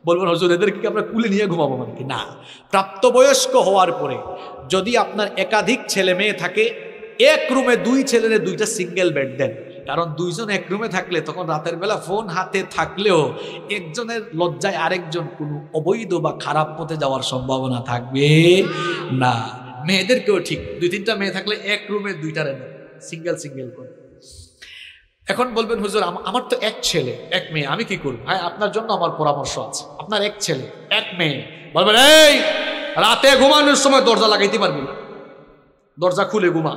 বলবেন হুজুর এদেরকে আমরা কুলে নিয়ে ঘুমাবো, মানে কি না, প্রাপ্তবয়স্ক হওয়ার পরে যদি আপনার একাধিক ছেলে মেয়ে থাকে, এক রুমে 2 ছেলের 2টা সিঙ্গেল বেড দেন। কারণ 2 জন এক রুমে থাকলে তখন রাতের বেলা ফোন হাতে থাকলেও একজনের লজ্জায় আরেকজন কোনো অবৈধ বা খারাপ পথে যাওয়ার সম্ভাবনা থাকবে না। মেয়েদেরকেও ঠিক, 2-3টা মেয়ে থাকলে এক রুমে 2টা দেন, সিঙ্গেল সিঙ্গেল করে। এখন বলবেন হুজুর আমার তো 1 ছেলে 1 মেয়ে, আমি কি করব? হ্যাঁ, আপনার জন্য আমার পরামর্শ আছে। আপনার 1 ছেলে 1 মেয়ে, বলবেন এই রাতে ঘুমানোর সময় দরজা লাগাইতে পারবি না, দরজা খুলে ঘুমা,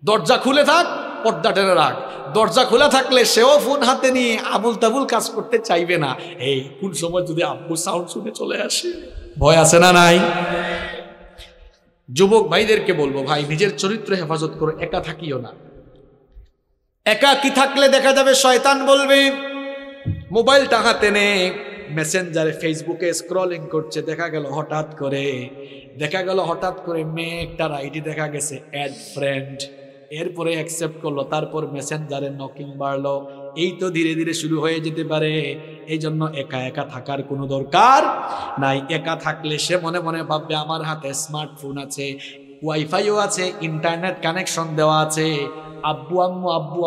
দরজা খুলে থাক, পর্দা টেনে রাখ। দরজা খোলা থাকলে সেও ফোন হাতে নিয়ে আবুল তাবুল কাজ করতে চাইবে না। এই কোন সময় যদি আব্বু সাউন্ড শুনে চলে আসে, ভয় আছে না নাই? যুবক ভাইদেরকে বলবো, ভাই নিজের চরিত্র হেফাজত করো, একা থাকিও না। একাকী থাকলে দেখা যাবে শয়তান বলবে, মোবাইলটা হাতে নে, মেসেঞ্জারে ফেসবুকে স্ক্রলিং করছে, দেখা গেল হঠাৎ করে মেয়ে একটার আইডি দেখা গেছে অ্যাড ফ্রেন্ড, এরপরে অ্যাকসেপ্ট করলো, তারপর মেসেঞ্জারে নকিং বাড়লো। এই তো ধীরে ধীরে শুরু হয়ে যেতে পারে। এই জন্য একা একা থাকার কোনো দরকার নাই। একা থাকলে সে মনে মনে ভাববে আমার হাতে স্মার্টফোন আছে, ওয়াইফাইও আছে, ইন্টারনেট কানেকশন দেওয়া আছে, আব্বু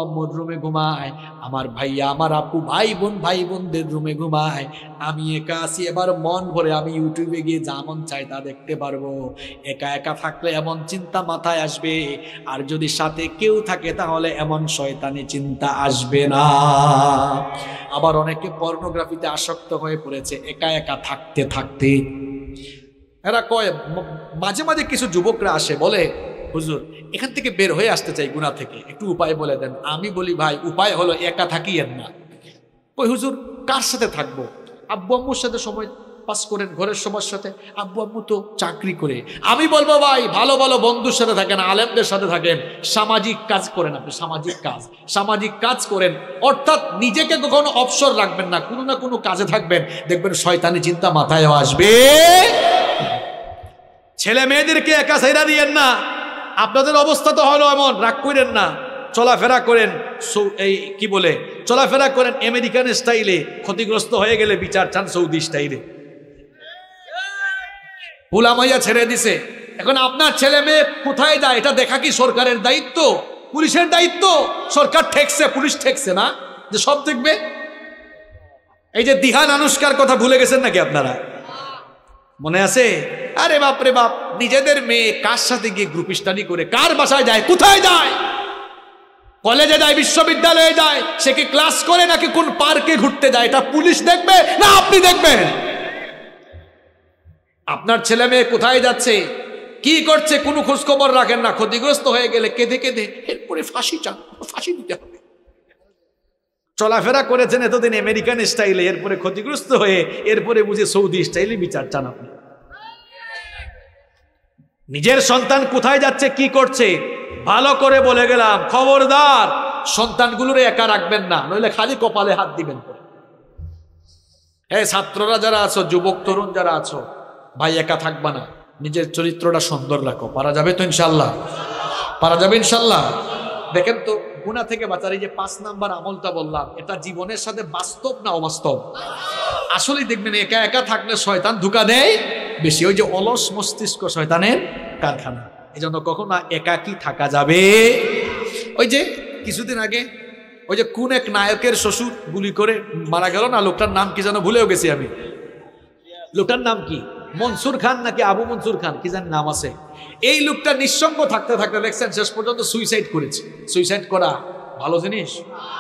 আম্মুর রুমে ঘুমায়, আমার ভাইয়া আমার আপু ভাই বোনদের রুমে ঘুমায়, আমি একা আছি, এবার মন ভরে আমি ইউটিউবে গিয়ে যা মন চাই তা দেখতে পারবো। একা একা থাকলে এমন চিন্তা মাথায় আসবে, আর যদি সাথে কেউ থাকে তাহলে এমন শয়তানি চিন্তা আসবে না। আবার অনেকে পর্নোগ্রাফিতে আসক্ত হয়ে পড়েছে একা একা থাকতে থাকতে। এরা কয়, মাঝে মাঝে কিছু যুবকরা আসে বলে, হুজুর এখান থেকে বের হয়ে আসতে চাই গুনাহ থেকে, একটু উপায় বলে দেন। আমি বলি ভাই উপায় হলো একা থাকিয়েন না। ওই হুজুর কার সাথে থাকবো? আব্বু আম্মুর সাথে সময় পাস করেন, ঘরের সবার সাথে, আব্বু আম্মু তো চাকরি করে। আমি বলবো ভাই ভালো ভালো বন্ধুর সাথে থাকেন, আলেমদের সাথে থাকেন, সামাজিক কাজ করেন। আপনি সামাজিক কাজ করেন, অর্থাৎ নিজেকে কখনো অবসর রাখবেন না, কোনো না কোনো কাজে থাকবেন, দেখবেন শয়তানি চিন্তা মাথায় আসবে। ছেলে মেয়েদেরকে একা ছাইরা দিয়েন না। আপনাদের অবস্থা তো হলো এমন, রাগ করেন না, চলাফেরা করেন চলাফেরা করেন আমেরিকান স্টাইলে, ক্ষতিগ্রস্ত হয়ে গেলে বিচার চান সৌদি স্টাইলে। উলামাইয়া ছেড়ে দিছে, এখন আপনার ছেলে মেয়ে কোথায় যায় এটা দেখা কি সরকারের দায়িত্ব? পুলিশের দায়িত্ব? সরকার ঠেকছে, পুলিশ ঠেকছে না যে সব দেখবে? এই যে দিহান আনুষ্কার কথা ভুলে গেছেন নাকি আপনারা? মনে আছে? আরে বাপ রে বাপ, নিজেদের মেয়ে কার সাথে গিয়ে গ্রুপ স্টাডি করে, কার বাসায় যায়, কোথায় যায়, কলেজে যায়, বিশ্ববিদ্যালয়ে যায়, সে কি ক্লাস করে নাকি কোন পার্কে ঘুরতে যায়, এটা পুলিশ দেখবে না আপনি দেখবেন? আপনার ছেলে মেয়ে কোথায় যাচ্ছে, কি করছে, কোনো খোঁজ খবর রাখেন না। ক্ষতিগ্রস্ত হয়ে গেলে কেঁদে কেঁদে এরপরে ফাঁসি চান, ফাঁসি দিতে হবে। চলাফেরা করেছেন এতদিন আমেরিকান স্টাইলে, এরপরে ক্ষতিগ্রস্ত হয়ে এরপরে বুঝে সৌদি স্টাইলে বিচার চান আপনি। নিজের সন্তান কোথায় যাচ্ছে, কি করছে, ভালো করে বলে গেলাম, খবরদার সন্তানগুলোরে একা রাখবেন না, নইলে খালি কপালে হাত দিবেন। এই ছাত্ররা যারা আছো, যুবক তরুণ যারা আছো, ভাই একা থাকবা না, নিজের চরিত্রটা সুন্দর রাখো। পারা যাবে তো ইনশাল্লাহ? পারা যাবে ইনশাল্লাহ? দেখেন তো, গুনাহ থেকে বাঁচার এই যে 5 নাম্বার আমলটা বললাম, এটা জীবনের সাথে বাস্তব না অবাস্তব? আসলে দেখবেন একা একা থাকলে শয়তান ধোঁকা দেয় বেশি। ওই যে অলস মস্তিষ্ক শয়তানের কারখানা। এই জন্য কখনো একাকী থাকা যাবে। ওই যে কিছুদিন আগে ওই যে কোন এক নায়কের শ্বশুর গুলি করে মারা গেল না, লোকটার নাম কি যেন ভুলেও গেছি আমি। লোকটার নাম কি, মনসুর খান নাকি আবু মনসুর খান, কি জানি নাম আছে। এই লোকটা নিঃসঙ্গ থাকতে থাকতে দেখছেন শেষ পর্যন্ত সুইসাইড করেছে। সুইসাইড করা ভালো জিনিস?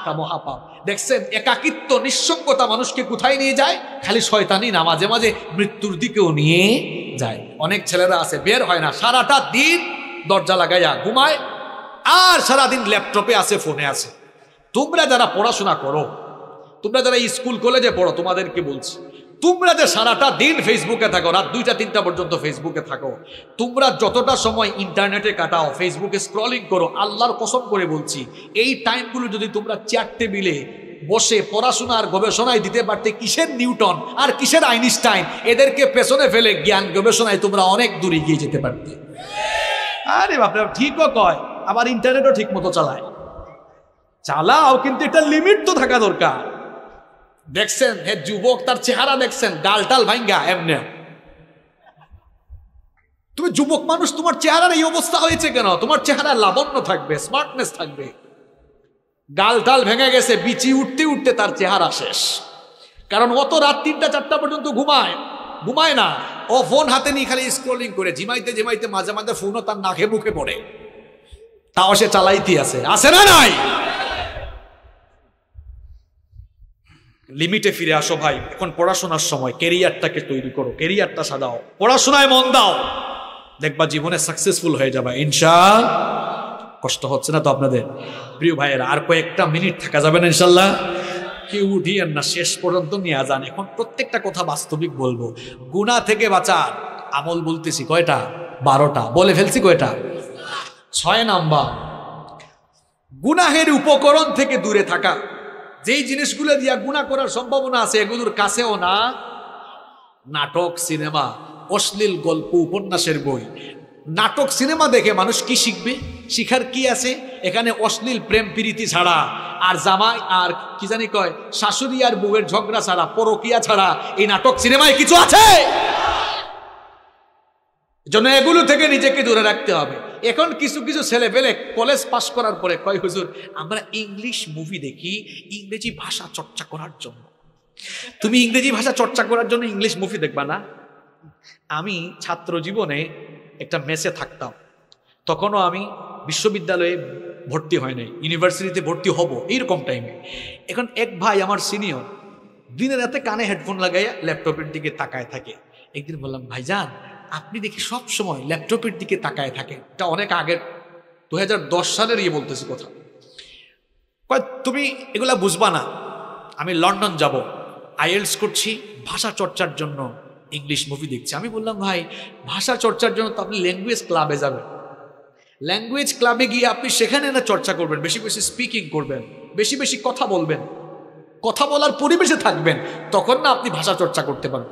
তা মহাপাপ। দেখছেন একাকিত্ব, নিঃসঙ্গতা মানুষকে কোথায় নিয়ে যায়? খালি শয়তানি না, মাঝে মাঝে মৃত্যুর দিকেও নিয়ে যায়। অনেক ছেলেরা আছে বের হয় না, সারাটা দিন দরজা লাগাইয়া ঘুমায়, আর সারাদিন ল্যাপটপে আছে, ফোনে আছে। তোমরা যারা পড়াশোনা করো, তোমরা যারা স্কুল কলেজে পড়ো, তোমাদেরকে বলছি, তোমরা যে সারাটা দিন ফেসবুকে থাকো, রাত 2টা-3টা পর্যন্ত ফেসবুকে থাকো, তোমরা যতটা সময় ইন্টারনেটে কাটাও, ফেসবুকে স্ক্রলিং করো, আল্লাহর কসম করে বলছি, এই টাইমগুলো যদি তোমরা চেয়ার টেবিলে বসে পড়াশোনা আর গবেষণায় দিতে পারতে, কিসের নিউটন আর কিসের আইনস্টাইন, এদেরকে পেছনে ফেলে জ্ঞান গবেষণায় তোমরা অনেক দূর এগিয়ে যেতে পারতে। আরে বাপরে, ঠিকও কয়, আবার ইন্টারনেটও ঠিক মতো চালাও, কিন্তু এটা লিমিট তো থাকা দরকার। দেখছেন হে যুবক, তার চেহারা দেখছেন, গালটাল ভাঙ্গা এমনি। তুমি যুবক মানুষ, তোমার চেহারার এই অবস্থা হয়েছে কেন? তোমার চেহারা লাবণ্য থাকবে, স্মার্টনেস থাকবে, গালটাল ভেঙে গেছে, বিচি উঠতে উঠতে তার চেহারা শেষ। কারণ অত রাত 3টা-4টা পর্যন্ত ঘুমায় না, ও ফোন হাতে নিয়ে খালি স্ক্রলিং করে, ঝিমাইতে মাঝে মাঝে ফোনও তার নাকে মুখে পড়ে, তাও সে চালাইতে আছে না নাই? লিমিটে ফিরে আসো ভাই। এখন পড়াশোনার সময়, ক্যারিয়ারটাকে তৈরি করো, ক্যারিয়ারটা সাজাও, পড়াশোনায় মন দাও, দেখবা জীবনে সাকসেসফুল হয়ে যাবে ইনশাআল্লাহ। কষ্ট হচ্ছে না তো আপনাদের? প্রিয় ভাইয়েরা, আর কয়েকটা মিনিট থাকা যাবে না ইনশাআল্লাহ? কেউ উঠিয়েন না, শেষ পর্যন্ত নিয়ে যান। এখন প্রত্যেকটা কথা বাস্তবিক বলবো। গুনাহ থেকে বাঁচার আমল বলতেছি কয়টা? 12টা বলে ফেলছি। কয়টা? 6 নাম্বার, গুনাহের উপকরণ থেকে দূরে থাকা, যেই জিনিসগুলো দিয়া গুনাহ করার সম্ভাবনা আছে এগুলোর কাছেও না। নাটক, সিনেমা, অশ্লীল গল্প, উপন্যাসের বই। নাটক সিনেমা দেখে মানুষ কি শিখবে? শিখার কি আছে এখানে? অশ্লীল প্রেম প্রীতি ছাড়া, আর জামাই আর কি জানি কয় শাশুড়ি আর বউয়ের ঝগড়া ছাড়া, পরকিয়া ছাড়া এই নাটক সিনেমায় কিছু আছে? জন্য এগুলো থেকে নিজেকে দূরে রাখতে হবে। এখন কিছু কিছু ছেলে পেলে কলেজ পাশ করার পরে কয়, হুজুর আমরা ইংলিশ মুভি দেখি ইংরেজি ভাষা চর্চা করার জন্য। তুমি ইংরেজি ভাষা চর্চা করার জন্য ইংলিশ মুভি দেখবা না? আমি ছাত্র জীবনে একটা মেসে থাকতাম, তখনও আমি বিশ্ববিদ্যালয়ে ভর্তি হয় নাই, ইউনিভার্সিটিতে ভর্তি হব এইরকম টাইমে। এখন এক ভাই আমার সিনিয়র দিনে রাতে কানে হেডফোন লাগাইয়া ল্যাপটপের দিকে তাকায় থাকে। একদিন বললাম, ভাইজান আপনি দেখি সব সময় ল্যাপটপের দিকে তাকায় থাকে। এটা অনেক আগের 2010 সালের বলতেছি কথা। তুমি এগুলা বুঝবা না, আমি লন্ডন যাব, আইএলটিএস করছি, ভাষা চর্চার জন্য ইংলিশ মুভি দেখছি। আমি বললাম, ভাই ভাষা চর্চার জন্য তো আপনি ল্যাঙ্গুয়েজ ক্লাবে যাবেন, ল্যাঙ্গুয়েজ ক্লাবে গিয়ে আপনি সেখানে না চর্চা করবেন, বেশি বেশি স্পিকিং করবেন, বেশি বেশি কথা বলবেন, কথা বলার পরিবেশে থাকবেন, তখন না আপনি ভাষা চর্চা করতে পারবেন।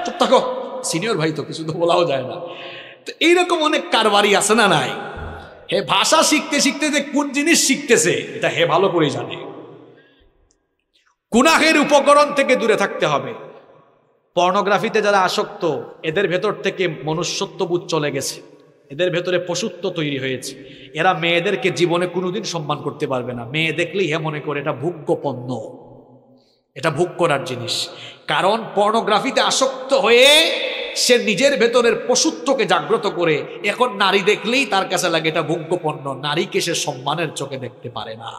চুপ থাকো, সিনিয়র ভাই তো কিছু তো বলাও যায় না। তো এইরকম অনেক কারবারি আছে না নাই? হে ভাষা শিখতে শিখতে যে কোন জিনিস শিখতেছে এটা হে ভালো করে জানে। গুনাহের উপকরণ থেকে দূরে থাকতে হবে। পর্নোগ্রাফিতে যারা আসক্ত এদের ভেতর থেকে মনুষ্যত্ববোধ চলে গেছে, এদের ভেতরে পশুত্ব তৈরি হয়েছে। এরা মেয়েদেরকে জীবনে কোনোদিন সম্মান করতে পারবে না। মেয়ে দেখলেই হে মনে করে এটা ভোগ্য পণ্য, এটা ভোগ করার জিনিস। কারণ পর্নোগ্রাফিতে আসক্ত হয়ে সে নিজের ভেতরের পশুত্বকে জাগ্রত করে এখন নারী দেখলেই তার কাছে লাগে এটা ভোগ্য পণ্য। নারীকে সে সম্মানের চোখে দেখতে পারে না।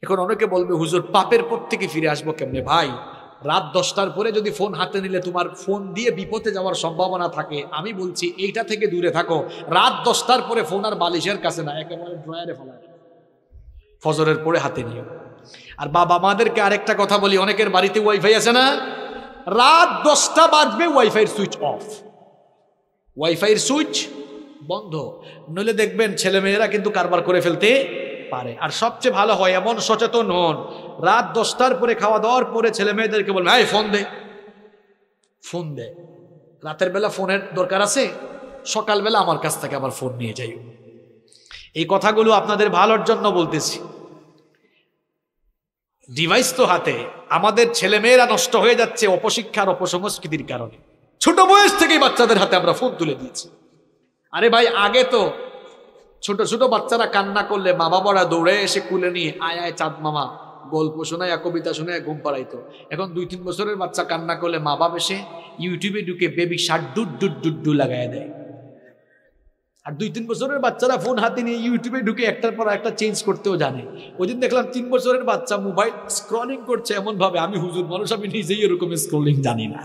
এখন অনেকে বলবে, হুজুর পাপের পর থেকে ফিরে আসবো কেমনে? ভাই রাত 10টার পরে যদি ফোন হাতে নিলে তোমার ফোন দিয়ে বিপদে যাওয়ার সম্ভাবনা থাকে, আমি বলছি এইটা থেকে দূরে থাকো। রাত 10টার পরে ফোন আর বালিশের কাছে না, একেবারে ড্রয়ারে ফেলা, ফজরের পরে হাতে নিও। আর বাবা মাদেরকে আরেকটা কথা বলি, অনেকের বাড়িতে ওয়াইফাই আছে না, রাত 10টা বাজবে ওয়াইফাইয়ের সুইচ অফ, ওয়াইফাইয়ের সুইচ বন্ধ, নইলে দেখবেন ছেলে মেয়েরা কিন্তু কারবার করে ফেলতে পারে। আর সবচেয়ে ভালো হয় এমন সচেতন হন, রাত 10টার পরে খাওয়া দাওয়ার পরে ছেলে মেয়েদেরকে বলবেন, এই ফোন দে, ফোন দে। রাতের বেলা ফোনের দরকার আছে, সকালবেলা আমার কাছ থেকে আবার ফোন নিয়ে যাই। এই কথাগুলো আপনাদের ভালোর জন্য বলতেছি। ডিভাইস তো হাতে, আমাদের ছেলে মেয়েরা নষ্ট হয়ে যাচ্ছে অপশিক্ষার অপসংস্কৃতির কারণে। ছোট বয়স থেকেই বাচ্চাদের হাতে আমরা ফোন তুলে দিয়েছি। আরে ভাই আগে তো ছোট ছোট বাচ্চারা কান্না করলে মা বাবারা দৌড়ে এসে কুলে নিয়ে আয় আয় চাঁদ মামা গল্প শোনায়, কবিতা শোনায় ঘুম পাড়াইতো। এখন 2-3 বছরের বাচ্চা কান্না করলে মা বাবা এসে ইউটিউবে ঢুকে baby shirt dude dude dude do লাগায় দেয়। আর 2-3 বছরের বাচ্চারা ফোন হাতে নিয়ে ইউটিউবে ঢুকে একটার পর একটা চেঞ্জ করতেও জানে। ওই দিন দেখলাম 3 বছরের বাচ্চা মোবাইল স্ক্রলিং করছে এমন ভাবে, আমি হুজুর মানুষ, আমি নিজেই এরকম স্ক্রলিং জানি না।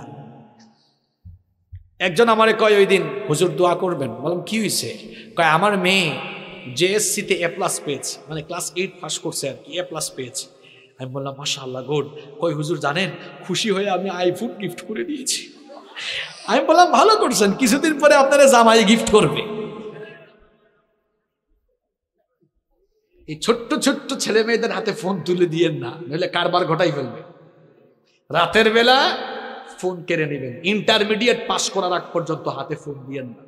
একজন আমারে কয় ওই দিন, হুজুর দোয়া করবেন। বললাম কি হয়েছে? কয় আমার মেয়ে জেএসসিতে A+ পেয়েছে, মানে ক্লাস 8 পাস করছে আর কি, A+ পেয়েছে। আমি বললাম মাশাআল্লাহ গুড। কয় হুজুর জানেন খুশি হয়ে আমি আইফোন গিফট করে দিয়েছি। আমি বললাম ভালো করছেন, কিছুদিন পরে আপনারা জামাই গিফট করবে। এই ছোট্ট ছোট্ট ছেলে মেয়েদের হাতে ফোন তুলে দিয়েন না, নইলে কারবার ঘটাই ফেলবে। রাতের বেলা ফোন কেড়ে নেবেন, ইন্টারমিডিয়েট পাস করার আগ পর্যন্ত হাতে ফোন দিয়েন না।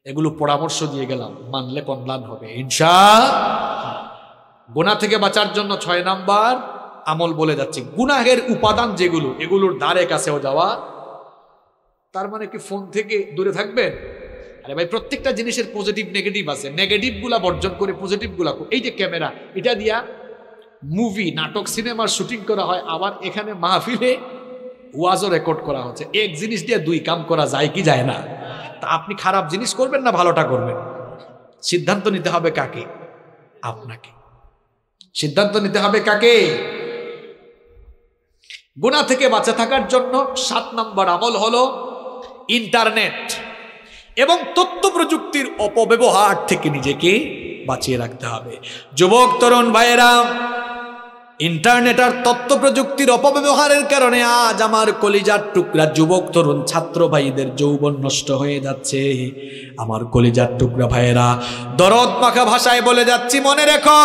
এগুলো পরামর্শ দিয়ে গেলাম, মানলে কল্যাণ হবে ইনশাআল্লাহ। গুনাহ থেকে বাঁচার জন্য 6 নাম্বার আমল বলে যাচ্ছি। গুনাহের উপাদান যেগুলো, এগুলোর ধারে কাছেও যাওয়া। তার মানে কি ফোন থেকে দূরে থাকবেন? আরে ভাই প্রত্যেকটা জিনিসের পজিটিভ নেগেটিভ আছে, নেগেটিভ গুলা বর্জন করে পজিটিভ গুলা। এই যে ক্যামেরা, এটা দিয়া মুভি নাটক সিনেমার শুটিং করা হয়, আবার এখানে মাহফিলে ওয়াজও রেকর্ড করা হচ্ছে। এক জিনিস দিয়ে 2 কাম করা যায় কি যায় না? তা আপনি খারাপ জিনিস করবেন না ভালোটা করবেন, সিদ্ধান্ত নিতে হবে কাকে? আপনাকে সিদ্ধান্ত নিতে হবে কাকে? গুনাহ থেকে বাঁচা থাকার জন্য 7 নম্বর আমল হলো ইন্টারনেট এবং তথ্য প্রযুক্তির অপব্যবহার থেকে নিজেকে বাঁচিয়ে রাখতে হবে। যুবক তরুণ ভাইয়েরা, ইন্টারনেট আর তথ্য প্রযুক্তির অপব্যবহারের কারণে আজ আমার কলিজার টুকরা যুবক তরুণ ছাত্র ভাইদের যৌবন নষ্ট হয়ে যাচ্ছে। আমার কলিজার টুকরা ভাইয়েরা, দরদ মাখা ভাষায় বলে যাচ্ছি, মনে রেখো,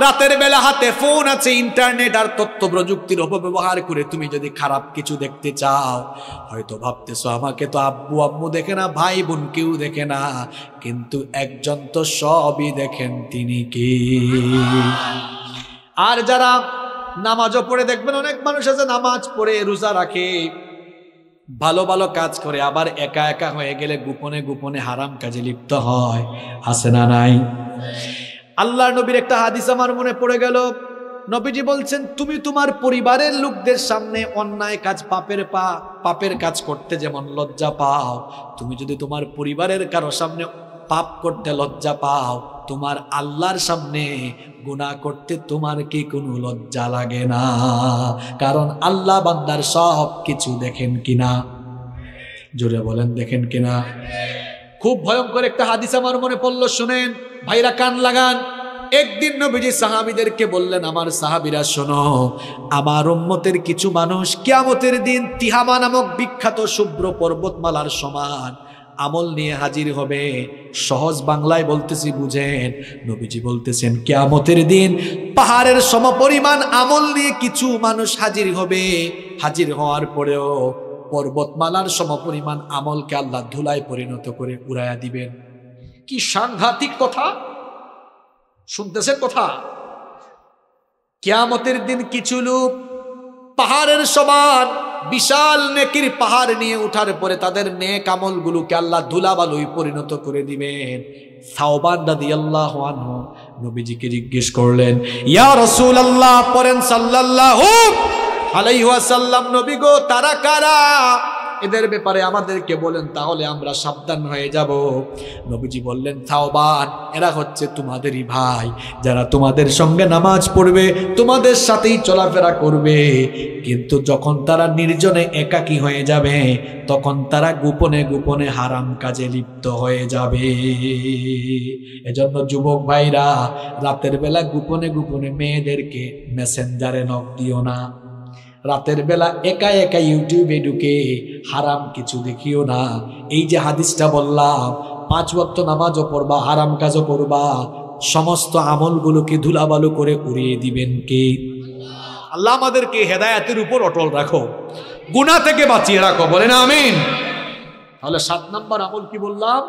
রাতের বেলা হাতে ফোন আছে, ইন্টারনেট আর তথ্য প্রযুক্তির অপব্যবহার করে তুমি যদি খারাপ কিছু দেখতে চাও, হয়তো ভাবতেছো আমাকে তো আব্বু আম্মু দেখে না, ভাই বোন কেউ দেখে না, কিন্তু একজন তো সবই দেখেন, তিনি কি? আর যারা নামাজও পড়ে, দেখবেন অনেক মানুষ আছে নামাজ পড়ে রোজা রাখে, ভালো ভালো কাজ করে, আবার একা একা হয়ে গেলে গোপনে গোপনে হারাম কাজে লিপ্ত হয়। আছে না নাই? আল্লাহর নবীর একটা হাদিস আমার মনে পড়ে গেল। নবীজি বলছেন, তুমি তোমার পরিবারের লোকদের সামনে অন্যায় কাজ, পাপের কাজ করতে যেমন লজ্জা পাও, তুমি যদি তোমার পরিবারের কারো সামনে পাপ করতে লজ্জা পাও, তোমার আল্লাহর সামনে গুনাহ করতে তোমার কি কোনো লজ্জা লাগে না? কারণ আল্লাহ বান্দার সব কিছু দেখেন কিনা? জোরে বলেন, দেখেন কিনা? খুব ভয়ঙ্কর একটা হাদিস আমার মনে পড়লো, শুনেন ভাইরা, কান লাগান। একদিন নবীজি সাহাবীদেরকে বললেন, আমার সাহাবীরা শোনো, আমার উম্মতের কিছু মানুষ কিয়ামতের দিন তিহামা নামক বিখ্যাত শুভ্র পর্বতমালার সমান আমল নিয়ে হাজির হবে। সহজ বাংলায় বলতেছি, বুঝেন। নবীজি বলতেছেন, কিয়ামতের দিন পাহাড়ের সমপরিমাণ আমল নিয়ে কিছু মানুষ হাজির হবে। হাজির হওয়ার পরেও পর্বতমালার সমপরিমাণ আমলকে আল্লাহ ধুলায় পরিণত করে উড়াইয়া দিবেন। কি সাংঘাতিক কথা শুনতেছেন কথা? কিয়ামতের দিন কিছু লোক পাহাড়ের সমান বিশাল নেকির পাহাড় নিয়ে উঠার পরে তাদের নেক আমলগুলোকে আল্লাহ ধুলাবালুয় পরিণত করে দিবেন। সাওবান রাদিয়াল্লাহু আনহু নবীজিকে জিজ্ঞেস করলেন, ইয়া রাসূলুল্লাহ, পড়েন সাল্লাল্লাহু আলাইহি ওয়াসাল্লাম, নবী গো, তারা কারা? এদের ব্যাপারে আমাদেরকে বলেন, তাহলে আমরা সাবধান হয়ে যাব। নবীজি বললেন, সাওবান, এরা হচ্ছে তোমাদেরই ভাই, যারা তোমাদের সঙ্গে নামাজ পড়বে, তোমাদের সাথেই চলাফেরা করবে, কিন্তু যখন তারা নির্জনে একাকী হয়ে যাবে, তখন তারা গোপনে গোপনে হারাম কাজে লিপ্ত হয়ে যাবে। এজন্য যুবক ভাইরা, রাতের বেলা গোপনে গোপনে মেয়েদেরকে মেসেঞ্জারে নক দিও না। রাতের বেলা একা একা ইউটিউবে ঢুকে হারাম কিছু দেখিও না। এই যে হাদিসটা বললাম, 5 ওয়াক্ত নামাজও পড়বা, হারাম কাজও করবা, সমস্ত আমলগুলোকে ধুলাবালু করে উড়িয়ে দিবেন কে? আল্লাহ আমাদেরকে হেদায়েতের উপর অটল রাখো, গুনাহ থেকে বাঁচিয়ে রাখো, বলেন আমিন। তাহলে 7 নম্বর আমল কি বললাম?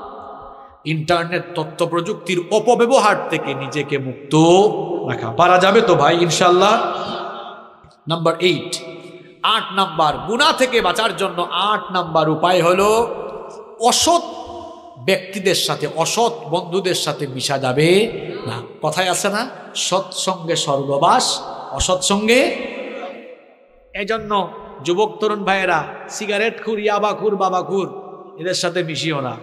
ইন্টারনেট তথ্য প্রযুক্তির অপব্যবহার থেকে নিজেকে মুক্ত রাখা। পারা যাবে তো ভাই ইনশাআল্লাহ? নাম্বার 8 নাম্বার গুনাহ থেকে বাঁচার জন্য 8 নাম্বার উপায় হলো, অসৎ ব্যক্তিদের সাথে, অসৎ বন্ধুদের সাথে মিশা যাবে না। কথায় আছে না, সৎসঙ্গে স্বর্গবাস, অসৎ সঙ্গে। এজন্য যুবক তরুণ ভাইয়েরা, সিগারেট খুর, ইয়াবাখুর, বাবাখুর, এদের সাথে মিশিও না।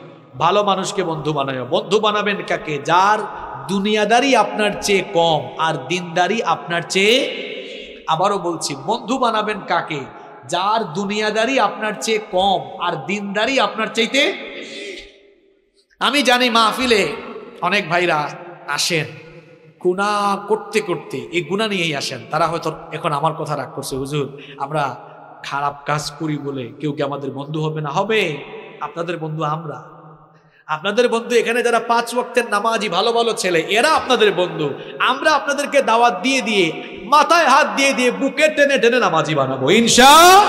ভালো মানুষকে বন্ধু বানাও। বন্ধু বানাবেন কাকে? যার দুনিয়াদারি আপনার চেয়ে কম আর দিনদারি আপনার চেয়ে, আবারও বলছি, বন্ধু বানাবেন কাকে? যার দুনিয়াদারি আপনার চেয়ে কম আর দিনদারি আপনার চাইতে। আমি জানি মাহফিলে অনেক ভাইরা আসেন গুনাহ করতে করতে, এই গুনাহ নিয়েই আসেন। তারা হয়তো এখন আমার কথা রাগ করছে, হুজুর আমরা খারাপ কাজ করি বলে কেউ কি আমাদের বন্ধু হবে না? হবে। আপনাদের বন্ধু আমরা, আপনাদের বন্ধু এখানে যারা 5 ওয়াক্তের নামাজি ভালো ভালো ছেলে, এরা আপনাদের বন্ধু। আমরা আপনাদেরকে দাওয়াত দিয়ে দিয়ে, মাথায় হাত দিয়ে দিয়ে, বুকে টেনে টেনে নামাজি বানাবো ইনশাআল্লাহ।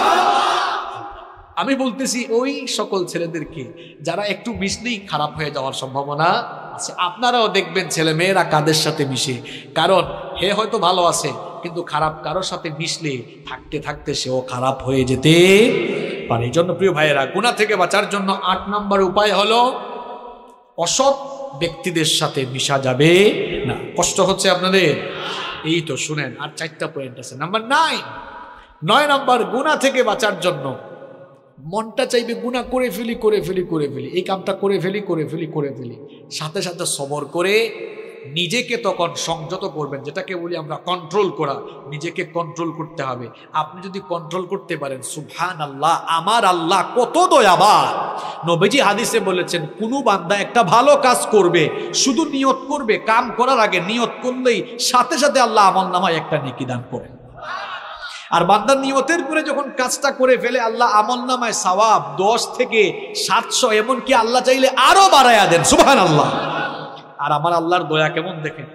আমি বলতেছি ওই সকল ছেলেদেরকে যারা একটু মিশলেই খারাপ হয়ে যাওয়ার সম্ভাবনা আছে। আপনারাও দেখবেন ছেলে মেয়েরা কাদের সাথে মিশে, কারণ হে হয়তো ভালো আছে, কিন্তু খারাপ কারোর সাথে মিশলে থাকতে থাকতে সেও খারাপ হয়ে যেতে পারে। এই জন্য প্রিয় ভাইয়েরা, গুনাহ থেকে বাঁচার জন্য 8 নম্বর উপায় হলো, অসৎ ব্যক্তিদের সাথে মিশা যাবে না। কষ্ট হচ্ছে আপনাদের? এই তো শুনেন, আর 4টা পয়েন্ট আছে। নাম্বার 9 নম্বর, গুনাহ থেকে বাঁচার জন্য মনটা চাইবে গুনাহ করে ফেলি, এই কামটা করে ফেলি, সাথে সাথে সবর করে নিজেকে তখন সংযত করবেন, যেটাকে বলি আমরা কন্ট্রোল করা। নিজেকে কন্ট্রোল করতে হবে। আপনি যদি কন্ট্রোল করতে পারেন, সুবহানাল্লাহ, আমার আল্লাহ কত দয়াবান। নবীজি হাদিসে বলেছেন, কোনো বান্দা একটা ভালো কাজ করবে, শুধু নিয়ত করবে, কাম করার আগে নিয়ত করলেই সাথে সাথে আল্লাহ আমলনামায় একটা নেকি দান করেন। আর বান্দার নিয়তের পরে যখন কাজটা করে ফেলে, আল্লাহ আমলনামায় সওয়াব 10 থেকে 700, এমনকি আল্লাহ চাইলে আরো বাড়ায়া দেন। সুবহানাল্লাহ। আর আমার আল্লাহর দয়া কেমন দেখেন,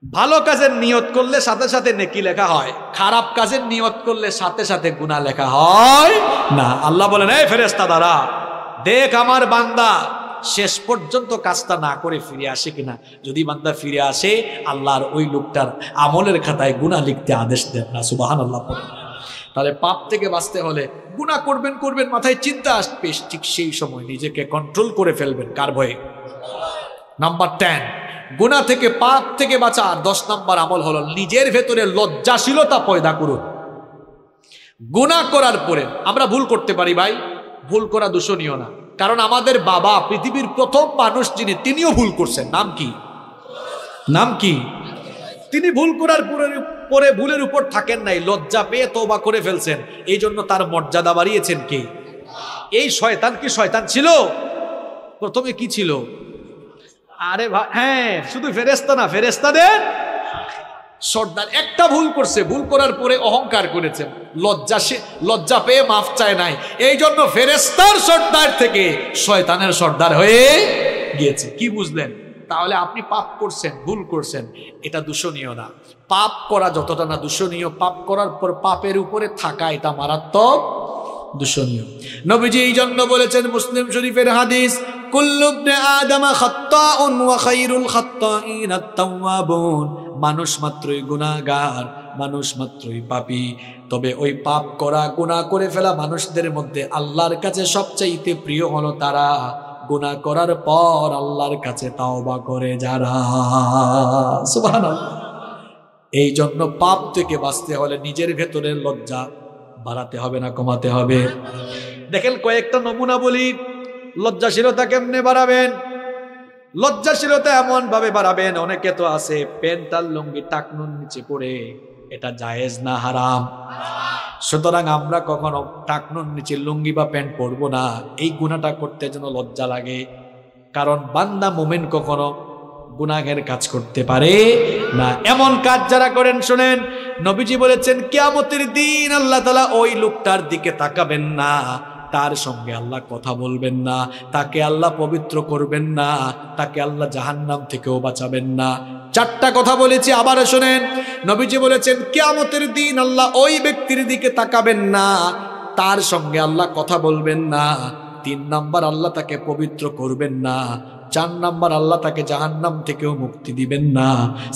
ভালো কাজের নিয়ত করলে সাথে সাথে নেকি লেখা হয়, খারাপ কাজের নিয়ত করলে সাথে সাথে গুনাহ লেখা হয় না। আল্লাহ বলেন, এই ফেরেশতা দ্বারা দেখ আমার বান্দা শেষ পর্যন্ত কাজটা না করে ফিরে আসে কিনা। যদি বান্দা ফিরে আসে, আল্লাহর ওই লোকটার আমলের খাতায় গুনাহ লিখতে আদেশ দেন না। সুবহানাল্লাহ। তাহলে পাপ থেকে বাঁচতে হলে গুনাহ করবেন করবেন, মাথায় চিন্তা আসবে, ঠিক সেই সময় নিজেকে কন্ট্রোল করে ফেলবেন। কার ভয়ে? নাম্বার 10, গুনাহ থেকে, পাপ থেকে বাঁচার 10 নম্বর আমল হলো নিজের ভেতরে লজ্জাশীলতা পয়দা করুন। গুনাহ করার পরে আমরা ভুল করতে পারি ভাই, ভুল করা দূষণীয় না। কারণ আমাদের বাবা পৃথিবীর প্রথম মানুষ যিনি, তিনিও ভুল করছেন। নাম কি? নাম কি? তিনি ভুল করার পরে ভুলের উপর থাকেন নাই, লজ্জা পেয়ে তওবা করে ফেলছেন। এই জন্য তার মর্যাদা বাড়িয়েছেন কে? এই শয়তান কি শয়তান ছিল? প্রথমে কি ছিল? আরে ভাই, হ্যাঁ, শুধু ফেরেশতা না, ফেরেশতাদের সর্দার। একটা ভুল করছে, ভুল করার পরে অহংকার করেছেন, লজ্জা পেয়ে মাফ চায় নাই। এই জন্য ফেরেশতার সর্দার থেকে শয়তানের সর্দার হয়ে গিয়েছে। কি বুঝলেন? তাহলে আপনি পাপ করছেন, ভুল করছেন, এটা দূষণীয় না। পাপ করা যতটা না দূষণীয়, পাপ করার পর পাপের উপরে থাকা এটা মারাত্মক দূষণীয়। নবীজি এই জন্য বলেছেন, মুসলিম শরীফের হাদিস, কুল্লু ইবনে আদম খাত্তাউন ওয়া খায়রুল খাত্তাইন আত-তাওয়াবুন। মানুষ মাত্রই গুনাহগার, মানুষ মাত্রই পাপী, তবে ওই পাপ করা, গুনাহ করে ফেলা মানুষদের মধ্যে আল্লাহর কাছে সবচাইতে প্রিয় হলো তারা গুনাহ করার পর আল্লাহর কাছে তাওবা করে যারা। সুবহানাল্লাহ। এই জন্য পাপ থেকে বাঁচতে হলে নিজের ভেতরে লজ্জা বাড়াতে হবে না কমাতে হবে। দেখেন কয়েকটা নমুনা বলি, লজ্জাশীলতা কেমনে বাড়াবেন। লজ্জাশীলতা এমন ভাবে বাড়াবেন, অনেকে তো আছে প্যান্ট আর লুঙ্গি টাকনুর নিচে পড়ে, এটা জায়েজ না হারাম। সুতরাং আমরা কখনো টাকনুর নিচে লুঙ্গি বা প্যান্ট পরবো না। এই গুনাহটা করতে যেন লজ্জা লাগে, কারণ বান্দা মুমিন কখনো গুনাহের কাজ করতে পারে না। এমন কাজ যারা করেন, শুনেন, নবীজি বলেছেন কিয়ামতের দিন আল্লাহ তাআলা ওই লোকটার দিকে তাকাবেন না, তার সঙ্গে আল্লাহ কথা বলবেন না, তাকে আল্লাহ পবিত্র করবেন না, তাকে আল্লাহ জাহান্নাম থেকেও বাঁচাবেন না। 4টা কথা বলেছি, আবার শুনেন। নবীজি বলেছেন কিয়ামতের দিন আল্লাহ ওই ব্যক্তির দিকে তাকাবেন না, তার সঙ্গে আল্লাহ কথা বলবেন না। 3 নাম্বার, আল্লাহ তাকে পবিত্র করবেন না। 4 নাম্বার, আল্লাহ তাকে জাহান্নাম থেকেও মুক্তি দিবেন না।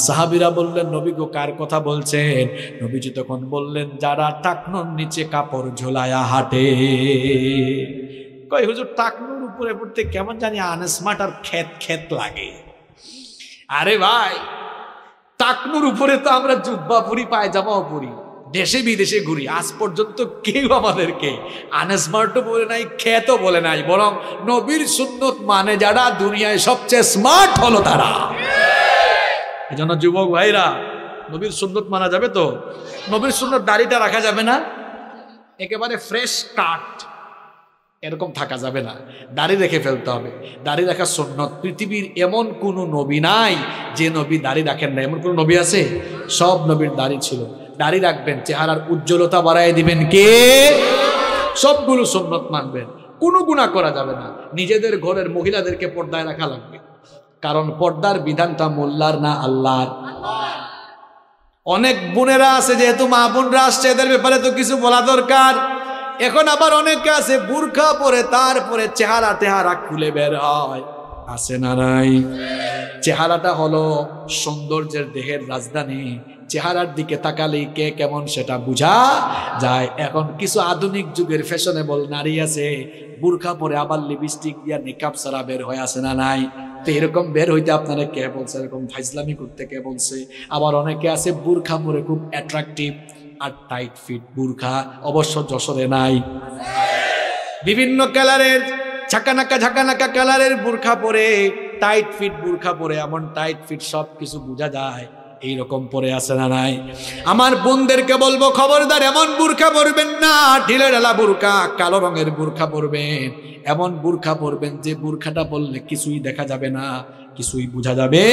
সাহাবীরা বললেন, নবী গো, কার কথা বলছেন? নবীজি তখন বললেন, যারা টাকনুর নিচে কাপড় ঝোলায়া হাঁটে। কই হুজুর, টাকনুর উপরে পড়তে কেমন জানি আনস্মার্ট আর খেত লাগে। আরে ভাই, টাকনুর উপরে তো আমরা জুব্বা পরি, পায়জামাও পরি, দেশে বিদেশে ঘুরি, আজ পর্যন্ত কেউ আমাদেরকে আনস্মার্টও বলে নাই, খেতও বলে নাই। বরং নবীর সুন্নত মানে যারা, দুনিয়ায় সবচেয়ে স্মার্ট হলো তারা। এই জন্য যুবক ভাইরা, নবীর সুন্নত মানা যাবে তো? নবীর সুন্নত দাড়িটা রাখা যাবে না, একেবারে ফ্রেশ কাট এরকম থাকা যাবে না, দাড়ি রেখে ফেলতে হবে। দাড়ি রাখা সুন্নত। পৃথিবীর এমন কোনো নবী নাই যে নবী দাড়ি রাখেন না। এমন কোনো নবী আছে? সব নবীর দাড়ি ছিল। দাড়ি রাখবেন, চেহারার উজ্জ্বলতা বাড়ায় দিবেন কে? সবগুলো সুন্নত মানবেন। কোনো গুনাহ করা যাবে না। নিজেদের ঘরের মহিলাদেরকে পর্দায় রাখা লাগবে, কারণ পর্দার বিধানটা মোল্লার না আল্লাহর। অনেক বোনেরা আছে, যেহেতু মা বোনরা আসছে, এদের ব্যাপারে তো কিছু বলা দরকার। এখন আবার অনেকে আছে বুরখা পরে, তারপরে চেহারা খুলে বের হয়, আছে না নাই? চেহারাটা হলো সৌন্দর্যের দেহের রাজধানী। চেহারার দিকে তাকালেই কে কেমন সেটা বোঝা যায়। এখন কিছু আধুনিক যুগের ফ্যাশনেবল নারী আছে, বুরখা পরে আবার লিপস্টিক দিয়া মেকআপ ছাড়া বের হয়ে, আছে না নাই? তো এরকম বের হইতে আপনারা কে বলছে? এরকম ফাইজলামি করতে কে বলছে? আবার অনেকে আছে বুরখা পরে খুব অ্যাট্রাকটিভ আর টাইট ফিট বুরখা, অবশ্য যশোরে নাই। বিভিন্ন কালারের ঝাঁকানাকা কালারের বুরখা পরে টাইট ফিট বুরখা পরে, এমন টাইট ফিট সব কিছু বোঝা যায়, এইরকম পরে আছে না নাই? আমার বোনদেরকে বলবো খবরদার এমন বুরখা পরবেন না, ঢিলে ঢালা বুরখা, কালো রঙের বুরখা পরবেন। এমন বুরখা পরবেন যে বুরখাটা পরলে কিছুই দেখা যাবে না, কিছুই বোঝা যাবে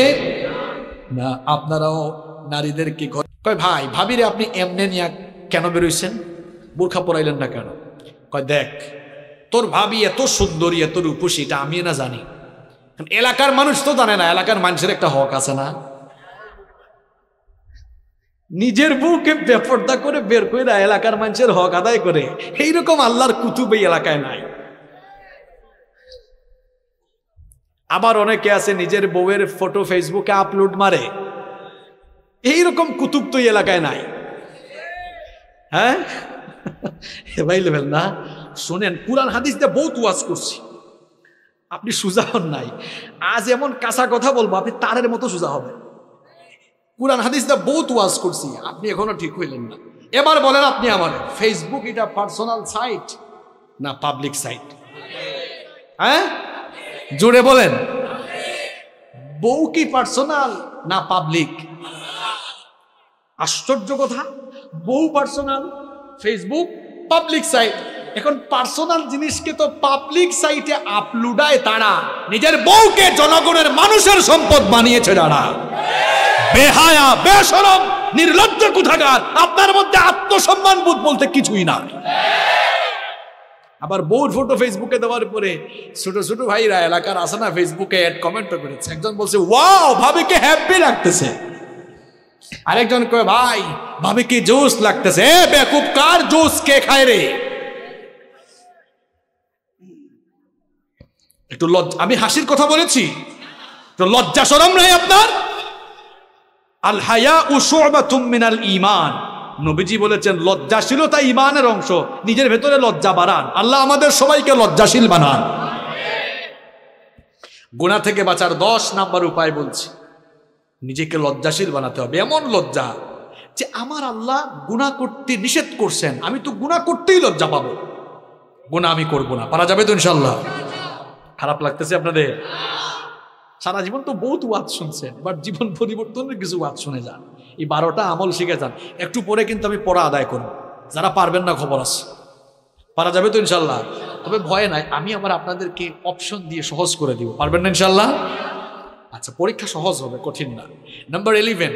না। আপনারাও নারীদেরকে কয় ভাই ভাবিরে আপনি এমনে নিয়ে কেন বেরোইছেন, বুরখা পরাইলেন না কেন? কয় দেখ তোর ভাবি এত সুন্দরী এত রূপসী, এটা আমি না জানি, এলাকার মানুষ তো জানে না, এলাকার মানুষের একটা হক আছে না, নিজের বউকে বেপর্দা করে বের করে এলাকার মানুষের হক আদায় করে। এইরকম আল্লাহর কুতুব এই এলাকায় নাই। আবার অনেকে আছে নিজের বউয়ের ফটো ফেসবুকে আপলোড মারে, এইরকম কুতুব তো এই এলাকায় নাই। হ্যাঁ ভাই লেভেল না। শোনেন, কুরআন হাদিস দিয়ে বহুত ওয়াজ করছি, আপনি সুজা হন নাই। আজ এমন কাঁচা কথা বলবো আপনি তারের মতো সুজা হবে। কুরআন হাদিস দিয়ে বহুত ওয়াজ করছি, আপনি এখনো ঠিক হইলেন না। এবার বলেন আপনি আমার, ফেসবুক এটা পার্সোনাল সাইট না পাবলিক সাইট? হ্যাঁ জোরে বলেন, বউ কি পার্সোনাল না পাবলিক? আশ্চর্য কথা, বউ পার্সোনাল, ফেসবুক পাবলিক সাইট। এখন পার্সোনাল জিনিসকে তো পাবলিক সাইটে আপলোডায় তারা, নিজের বউকে জনগণের মানুষের সম্পদ বানিয়েছে যারা। বেহায়া, বেশরম, নির্লজ্জ কোথাকার, আপনার মধ্যে আত্মসম্মান বোধ বলতে কিছুই না। আবার বউর ফটো ফেসবুকে দেওয়ার পরে ছোট ছোট ভাইরা এলাকার আছে না, ফেসবুকে অ্যাড কমেন্ট করেছে। একজন বলছে ওয়াও ভাবিকে হ্যাপি লাগতেছে, আরেকজন কয় ভাই ভাবিকে জোস লাগতেছে। এ বেকুব, কার জোস কে খায় রে? একটু লজ্জা, আমি হাসির কথা বলেছি, তো লজ্জা শরম নাই আপনার? আল হায়াউ শু'বাতুম মিনাল ঈমান, নবীজি বলেছেন লজ্জাশীলতা ঈমানের অংশ। নিজের ভেতরে লজ্জা বাড়ান, আল্লাহ আমাদের সবাইকে লজ্জাশীল বানান। গুনাহ থেকে বাঁচার 10 নাম্বার উপায় বলছি, নিজেকে লজ্জাশীল বানাতে হবে। এমন লজ্জা যে আমার আল্লাহ গুনাহ করতে নিষেধ করছেন, আমি তো গুনাহ করতেই লজ্জা পাবো, গুনাহ আমি করব না। পারা যাবে তো ইনশাআল্লাহ? খারাপ লাগতেছে আপনাদের? সারা জীবন তো বহুত ওয়াজ শুনছেন, এবার জীবন পরিবর্তনের কিছু ওয়াজ শুনে যান, এই 12টা আমল শিখে যান। একটু পরে কিন্তু আমি পড়া আদায় করব, যারা পারবেন না খবর আছে। পারা যাবে তো ইনশাল্লাহ? তবে ভয় নাই, আমি আমার আপনাদেরকে অপশন দিয়ে সহজ করে দিব। পারবেন না ইনশাল্লাহ? আচ্ছা, পরীক্ষা সহজ হবে, কঠিন না। নাম্বার 11,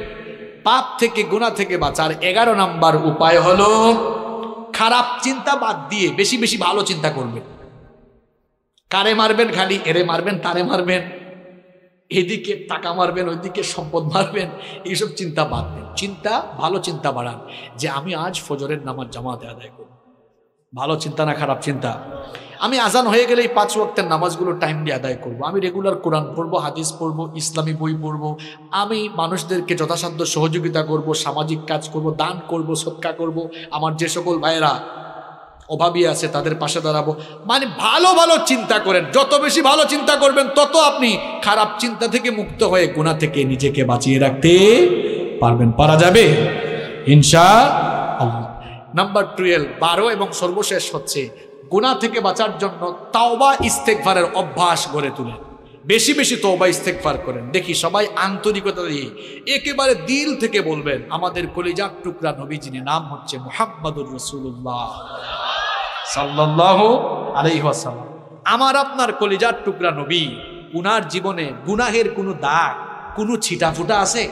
পাপ থেকে গুনাহ থেকে বাঁচার 11 নাম্বার উপায় হলো খারাপ চিন্তা বাদ দিয়ে বেশি বেশি ভালো চিন্তা করবেন। কারে মারবেন খালি, এরে মারবেন, তারে মারবেন, এদিকে টাকা মারবেন, ওইদিকে সম্পদ মারবেন, এইসব চিন্তা বাদ দেন। চিন্তা, ভালো চিন্তা বাড়ান যে আমি আজ ফজরের নামাজ জামাতে আদায় করব। ভালো চিন্তা না খারাপ চিন্তা? আমি আজান হয়ে গেলে এই 5 ওয়াক্তের নামাজগুলো টাইম দিয়ে আদায় করব, আমি রেগুলার কোরআন পড়বো, হাদিস পড়বো, ইসলামী বই পড়বো, আমি মানুষদেরকে যথাসাধ্য সহযোগিতা করব, সামাজিক কাজ করব, দান করব, সদকা করব, আমার যে সকল ভাইয়েরা অভাবী আছে তাদের পাশে দাঁড়াবো। মানে ভালো ভালো চিন্তা করেন, যত বেশি ভালো চিন্তা করবেন তত আপনি খারাপ চিন্তা থেকে মুক্ত হয়ে গুনাহ থেকে নিজেকে বাঁচিয়ে রাখতে পারবেন। পারা যাবে ইনশাআল্লাহ। নাম্বার 12 এবং সর্বশেষ হচ্ছে গুনাহ থেকে বাঁচার জন্য তাওবা ইস্তেগফারের অভ্যাস গড়ে তুলেন। বেশি বেশি তওবা ইস্তেগফার করেন। দেখি সবাই আন্তরিকতা দিয়ে একেবারে দিল থেকে বলবেন, আমাদের কলিজার টুকরা নবী, যিনি নাম হচ্ছে মুহাম্মাদুর রাসূলুল্লাহ সাল্লাল্লাহু আলাইহি ওয়াসাল্লাম, আমার আপনার কলিজার টুকরা নবী, উনার জীবনে গুনাহের কোনো দাগ, কোনো ছিটাফুটা আছে?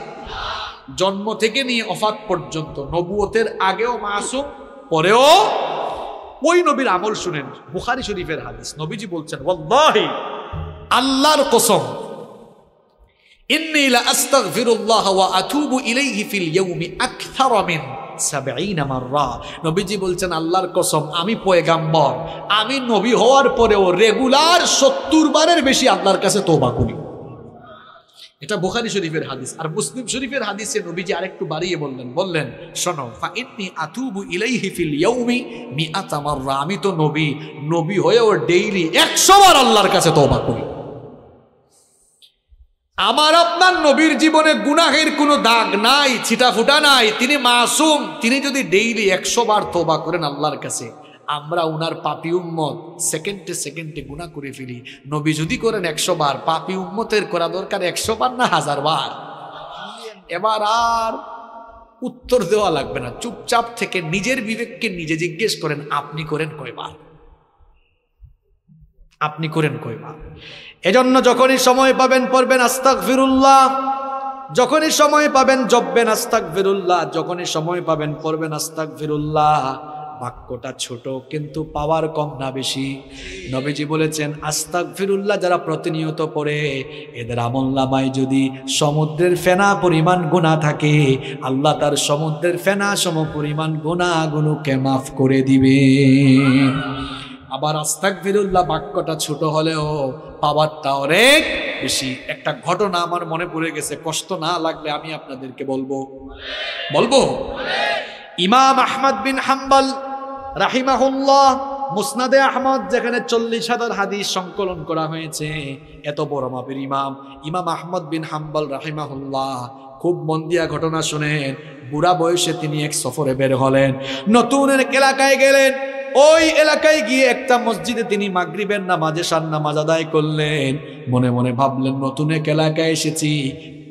জন্ম থেকে নিয়ে ওফাত পর্যন্ত, নবুয়তের আগেও মাসুম, পরেও। ওই নবীর আমল শুনেন, বুখারী শরীফের হাদিস, নবীজি বলছেন ওয়াল্লাহি, আল্লাহর কসম, ইন্নী লা আস্তাগফিরুল্লাহ ওয়া আতুবু ইলাইহি ফিল ইয়াউমি আকথারা মিন 70 মাররা। নবীজি বলছেন আল্লাহর কসম, আমি পয়গাম্বর, আমি নবী হওয়ার পরেও রেগুলার 70 বারের বেশি আল্লাহর কাছে তওবা করি। এটা বুখারী শরীফের হাদিস। আর মুসলিম শরীফের হাদিসে নবীজি আরেকটু বাড়িয়ে বললেন শোনো, ফা ইন্নী আতুবু ইলাইহি ফিল ইয়াউমি 100 মাররা, আমি তো নবী হয়েও ডেইলি 100 বার আল্লাহর কাছে তওবা করি। আমার আপনার নবীর জীবনে গুনাহের কোনো দাগ নাই, ছিটাফুটা নাই, তিনি মাসুম। তিনি যদি ডেইলি 100 বার তওবা করেন আল্লাহর কাছে, আমরা উনার পাপী উম্মত সেকেন্ডে সেকেন্ডে গুনাহ করে ফেলি। নবী যদি করেন 100 বার, পাপী উম্মতের করা দরকার 100 বার না 1000 বার। এবার আর উত্তর দেওয়া লাগবে না, চুপচাপ থেকে নিজের বিবেককে নিজে জিজ্ঞেস করেন, আপনি করেন কয়বার? আপনি করেন কয়বার? এজন্য যখনই সময় পাবেন পড়বেন আস্তাগফিরুল্লাহ, যখনই সময় পাবেন জপবেন আস্তাগফিরুল্লাহ, যখনই সময় পাবেন পড়বেন আস্তাগফিরুল্লাহ। বাক্যটা ছোট কিন্তু পাওয়ার কম না বেশি? নবীজি বলেছেন আস্তাগফিরুল্লাহ যারা প্রতিনিয়ত পড়ে এদের আমলনামায় যদি সমুদ্রের ফেনা পরিমাণ গুনাহ থাকে, আল্লাহ তার সমুদ্রের ফেনা সম পরিমাণ গুনাহগুলোকে মাফ করে দিবে। আবার আস্তাগফিরুল্লাহ বাক্যটা ছোট হলেও পাওয়ারটা অনেক বেশি। একটা ঘটনা আমার মনে পড়ে গেছে, কষ্ট না লাগলে আমি আপনাদেরকে বলবো। ইমাম আহমদ বিন হাম্বল রাহিমাহুল্লাহ মুসনাদে আহমদ, যেখানে 40,000 হাদিস সংকলন করা হয়েছে, এত বড় মাপের ইমাম ইমাম আহমদ বিন হাম্বল রাহিমাহুল্লাহ, খুব মন দিয়া ঘটনা শুনেন। বুড়া বয়সে তিনি এক সফরে বের হলেন, নতুন এক এলাকায় গেলেন। ওই এলাকায় গিয়ে একটা মসজিদে তিনি মাগরিবের নামাজে শান নামাজ আদায় করলেন। মনে মনে ভাবলেন নতুন এক এলাকায় এসেছি,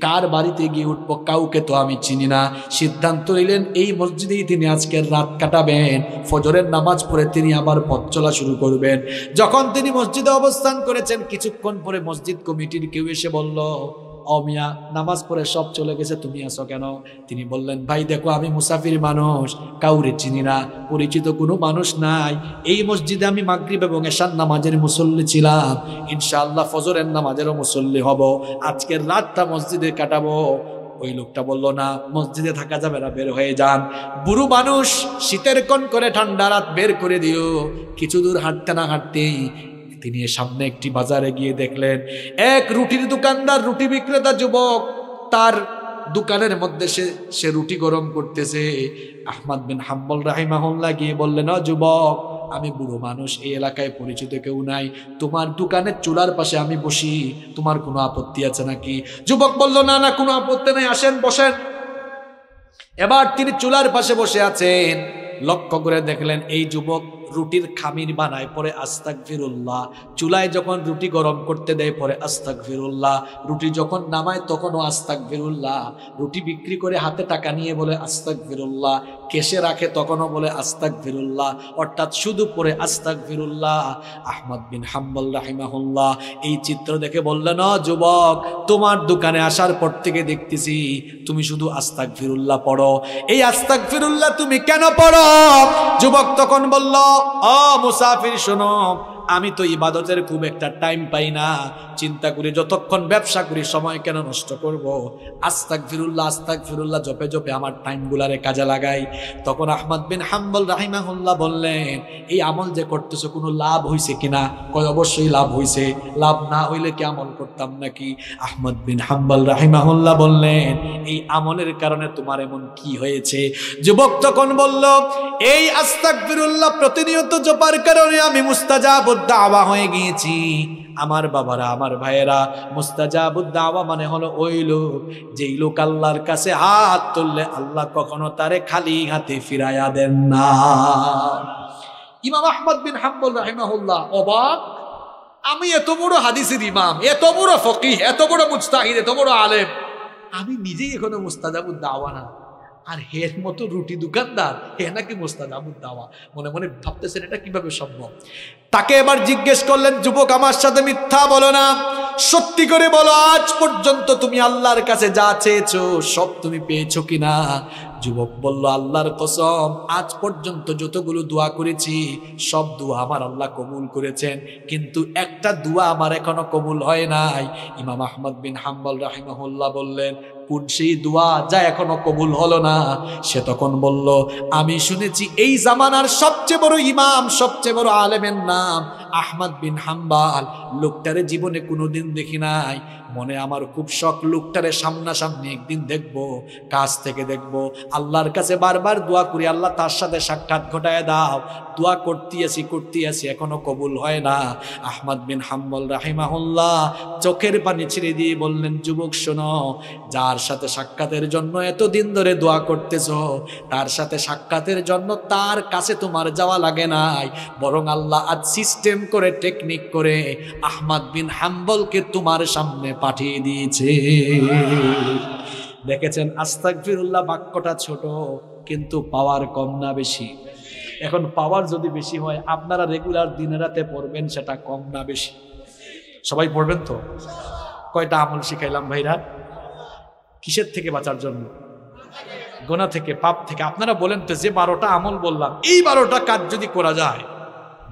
কার বাড়িতে গিয়ে উঠবো, কাউকে তো আমি চিনি না। সিদ্ধান্ত নিলেন এই মসজিদেই তিনি আজকের রাত কাটাবেন। ফজরের নামাজ পড়ে তিনি আবার পথ চলা শুরু করবেন। যখন তিনি মসজিদে অবস্থান করেছেন, কিছুক্ষণ পরে মসজিদ কমিটির কেউ এসে বলল, ও মিয়া, নামাজ পড়ে সব চলে গেছে, তুমি আসো কেন? তিনি বললেন, ভাই দেখো আমি মুসাফির মানুষ, কাউরে চিনি না, পরিচিত কোনো মানুষ নাই। এই মসজিদে আমি মাগরিব এবং এশার নামাজের মুসল্লি ছিলাম, ইনশাআল্লাহ ফজরের নামাজেরও মুসল্লি হব, আজকের রাতটা মসজিদে কাটাবো। ওই লোকটা বলল, না, মসজিদে থাকা যাবে না, বের হয়ে যান। বুড়ো মানুষ, শীতের কোন করে ঠান্ডা রাত, বের করে দিও। কিছু দূর হাঁটতে না হাঁটতেই তিনি সামনে একটি বাজারে গিয়ে দেখলেন এক রুটির দোকানদার, রুটি বিক্রেতা যুবক, তার দোকানের মধ্যে সে রুটি গরম করতেছে। আহমদ বিন হাম্বল রাহিমাহুল্লাহ গিয়ে বললেন, যুবক, আমি বুড়ো মানুষ, এই এলাকায় পরিচিত কেউ নাই, তোমার দোকানের চুলার পাশে আমি বসি, তোমার কোনো আপত্তি আছে নাকি? যুবক বলল, না না, কোনো আপত্তি নেই, আসেন বসেন। এবার তিনি চুলার পাশে বসে আছেন। লক্ষ্য করে দেখলেন এই যুবক রুটির খামির বানায়, পরে আস্তাগফিরুল্লাহ। চুলায় যখন রুটি গরম করতে দেয় পরে আস্তাগফিরুল্লাহ, রুটি যখন নামায় তখনও আস্তাগফিরুল্লাহ, রুটি বিক্রি করে হাতে টাকা নিয়ে বলে আস্তাগফিরুল্লাহ, কেশে রাখে তখনও বলে আস্তাগফিরুল্লাহ, অর্থাৎ শুধু পরে আস্তাগফিরুল্লাহ। আহমদ বিন হাম্বল রাহিমাহুল্লাহ এই চিত্র দেখে বললেন, যুবক, তোমার দোকানে আসার পর থেকে দেখতেছি তুমি শুধু আস্তাগফিরুল্লাহ পড়ো, এই আস্তাগফিরুল্লাহ তুমি কেন পড়ো? যুবক তখন বলল, মুসাফির শোনো, আমি তো ইবাদতের খুব একটা টাইম পাই না, চিন্তা করি যতক্ষণ ব্যবসা করি সময় কেন নষ্ট করব, আস্তাগফিরুল্লাহ আস্তাগফিরুল্লাহ জপে জপে আমার টাইমগুলারে কাজে লাগাই। তখন আহমদ বিন হাম্বল রাহিমাহুল্লাহ বললেন, এই আমল যে করতেছো কোনো লাভ হইছে কিনা? কয়, অবশ্যই লাভ হইছে, লাভ না হইলে কি আমল করতাম নাকি? আহমদ বিন হাম্বল রাহিমাহুল্লাহ বললেন, এই আমলের কারণে তোমার এমন কি হয়েছে? যুবক তখন বলল, এই আস্তাগফিরুল্লাহ প্রতিনিয়ত জপার কারণে আমি মুস্তাজাবুদ দাওয়া হয়ে গিয়েছি। আমার বাবারা, আমার ভাইয়েরা, মুস্তাজাবুদ দাওয়া মানে হলো ওই লোক যেই লোক আল্লাহর কাছে হাত তুললে আল্লাহ কখনো তারে খালি হাতে ফিরাইয়া দেন না। ইমাম আহমদ বিন হাম্বল রাহিমাহুল্লাহ অবাক, আমি এত বড় হাদিসের ইমাম, এত বড় ফকিহ, এত বড় মুজতাহিদ, এত বড় আলেম, আমি নিজেই এখনো মুস্তাজাবুদ দাওয়া না, আর হের মতো রুটি দোকানদার হে নাকি মুস্তাজাবুদ দাওয়া। মনে মনে ভাবতেছেন এটা কিভাবে সম্ভব। তাকে এবার জিজ্ঞেস করলেন, যুবক, আমার সাথে মিথ্যা বলো না, সত্যি করে বলো, আজ পর্যন্ত তুমি আল্লাহর কাছে যা চেয়েছো সব তুমি পেয়েছো কিনা? যুবক বলল, আল্লাহর কসম, আজ পর্যন্ত যতগুলো দোয়া করেছি সব দোয়া আমার আল্লাহ কবুল করেছেন, কিন্তু একটা দোয়া আমার এখনো কবুল হয় নাই। ইমাম আহমদ বিন হাম্বল রাহিমাহুল্লাহ বললেন, কোন সেই দোয়া যা এখনো কবুল হলো না? সে তখন বলল, আমি শুনেছি এই জামানার সবচেয়ে বড় ইমাম, সবচেয়ে বড় আলেমের নাম আহমদ বিন হাম্বল, লোকটারে জীবনে কোনোদিন দেখি নাই, মনে আমার খুব শখ লোকটারে সামনাসামনি একদিন দেখব, কাছ থেকে দেখব। আল্লাহর কাছে বারবার দোয়া করি, আল্লাহ তার সাথে সাক্ষাৎ ঘটায় দাও। দোয়া করতে আছি এখনো কবুল হয় না। আহমদ বিন হাম্বল রাহিমাহুল্লাহ চোখের পানি ছেড়ে দিয়ে বললেন, যুবক শোনো, যার সাথে সাক্ষাতের জন্য এতদিন ধরে দোয়া করতেছ, তার সাথে সাক্ষাতের জন্য তার কাছে তোমার যাওয়া লাগে নাই, বরং আল্লাহ আজ সিস্টেম করে, টেকনিক করে আহমদ বিন হাম্বলকে তোমার সামনে পাঠিয়ে দিয়েছে। দেখেছেন, আস্তাগফিরুল্লাহ বাক্যটা ছোট, কিন্তু পাওয়ার কম না বেশি? এখন পাওয়ার যদি বেশি হয়, আপনারা রেগুলার দিনে রাতে পড়বেন, সেটা কম না বেশি? সবাই পড়বেন তো? কয়টা আমল শিখাইলাম ভাইরা? কিসের থেকে বাঁচার জন্য? গুনাহ থেকে, পাপ থেকে। আপনারা বলেন তো, যে 12টা আমল বললাম, এই 12টা কাজ যদি করা যায়,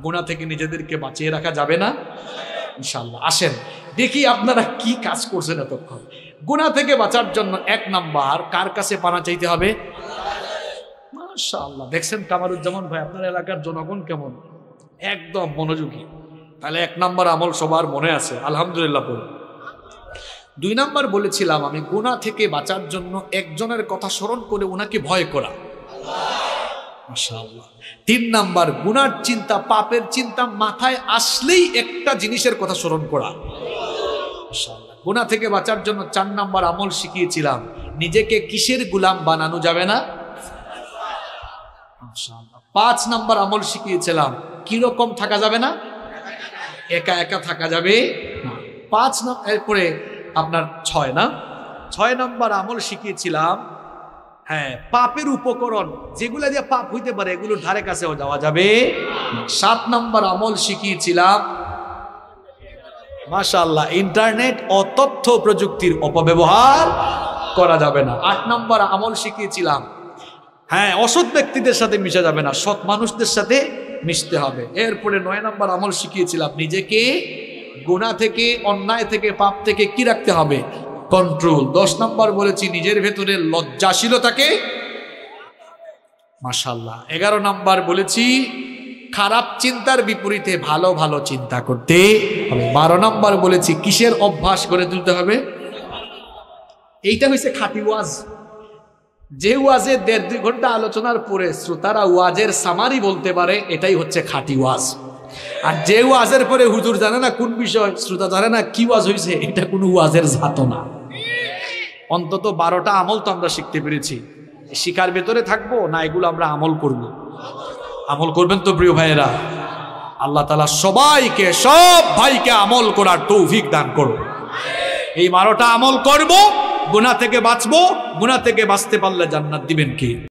গুনাহ থেকে নিজেদেরকে বাঁচিয়ে রাখা যাবে না ইনশাআল্লাহ? আসেন দেখি আপনারা কি কাজ করছেন এতক্ষণ। গুনাহ থেকে বাঁচার জন্য 1 নাম্বার, কার কাছে পানা চাইতে হবে? মাশাআল্লাহ, দেখছেন কামারুজ্জামান ভাই, আপনার এলাকার জনগণ কেমন, একদম মনোযোগী। তাহলে 1 নাম্বার আমল সবার মনে আছে, আলহামদুলিল্লাহ বলুন। 2 নাম্বার বলেছিলাম আমি, গুনাহ থেকে বাঁচার জন্য একজনের কথা স্মরণ করে ওনাকে ভয় করা, মাশাআল্লাহ। 3 নাম্বার, গুনার চিন্তা, পাপের চিন্তা মাথায় আসলেই একটা জিনিসের কথা স্মরণ করা, মাশাআল্লাহ। গুনাহ থেকে বাঁচার জন্য 4 নাম্বার আমল শিখিয়েছিলাম, নিজেকে কিসের গোলাম বানানো যাবে না, মাশাআল্লাহ। 5 নাম্বার আমল শিখিয়েছিলাম, কিরকম থাকা যাবে না, একা একা থাকা যাবে না। 5 নাম্বার, এরপরে আপনার 6 নাম্বার আমল শিখিয়েছিলাম, হ্যাঁ, পাপের উপকরণ যেগুলা দিয়ে পাপ হইতে পারে, এগুলো ধারে কাছেও যাওয়া যাবে। 7 নাম্বার আমল শিখিয়েছিলাম, মাশাআল্লাহ, ইন্টারনেট ও তথ্য প্রযুক্তির অপব্যবহার করা যাবে না। 8 নাম্বার আমল শিখিয়েছিলাম, হ্যাঁ, অসৎ ব্যক্তিদের সাথে মিশা যাবে না, সৎ মানুষদের সাথে মিশতে হবে। এরপরে 9 নাম্বার আমল শিখিয়েছিলাম, নিজেকে গুনাহ থেকে, অন্যায় থেকে, পাপ থেকে কি রাখতে হবে, কন্ট্রোল। 10 নাম্বার বলেছি, নিজের ভেতরে লজ্জাশীলতাকে, মাশাআল্লাহ। 11 নাম্বার বলেছি, খারাপ চিন্তার বিপরীতে ভালো ভালো চিন্তা করতে হবে। 12 নাম্বার বলেছি, কিসের অভ্যাস করে তুলতে হবে? এইটা হইছে খাঁটি ওয়াজ। যে ওয়াজে 1.5-2 ঘন্টা আলোচনার পরে শ্রোতারা ওয়াজের সামারি বলতে পারে, এটাই হচ্ছে খাঁটি ওয়াজ। আর যে ওয়াজের পরে হুজুর জানে না কোন বিষয়, শ্রোতা জানে না কি ওয়াজ হয়েছে, এটা কোনো ওয়াজের জাত না। অন্তত 12টা আমল তো আমরা শিখতে পেরেছি। শিখার ভেতরে থাকবো না, এগুলো আমরা আমল করব। আমল করবেন তো প্রিয় ভাইয়েরা? আল্লাহ তাআলা সবাইকে, সব ভাইকে আমল করার তৌফিক দান করুন। এই 12টা আমল করব, গুনাহ থেকে বাঁচবো। গুনাহ থেকে বাঁচতে পারলে জান্নাত দিবেন কি?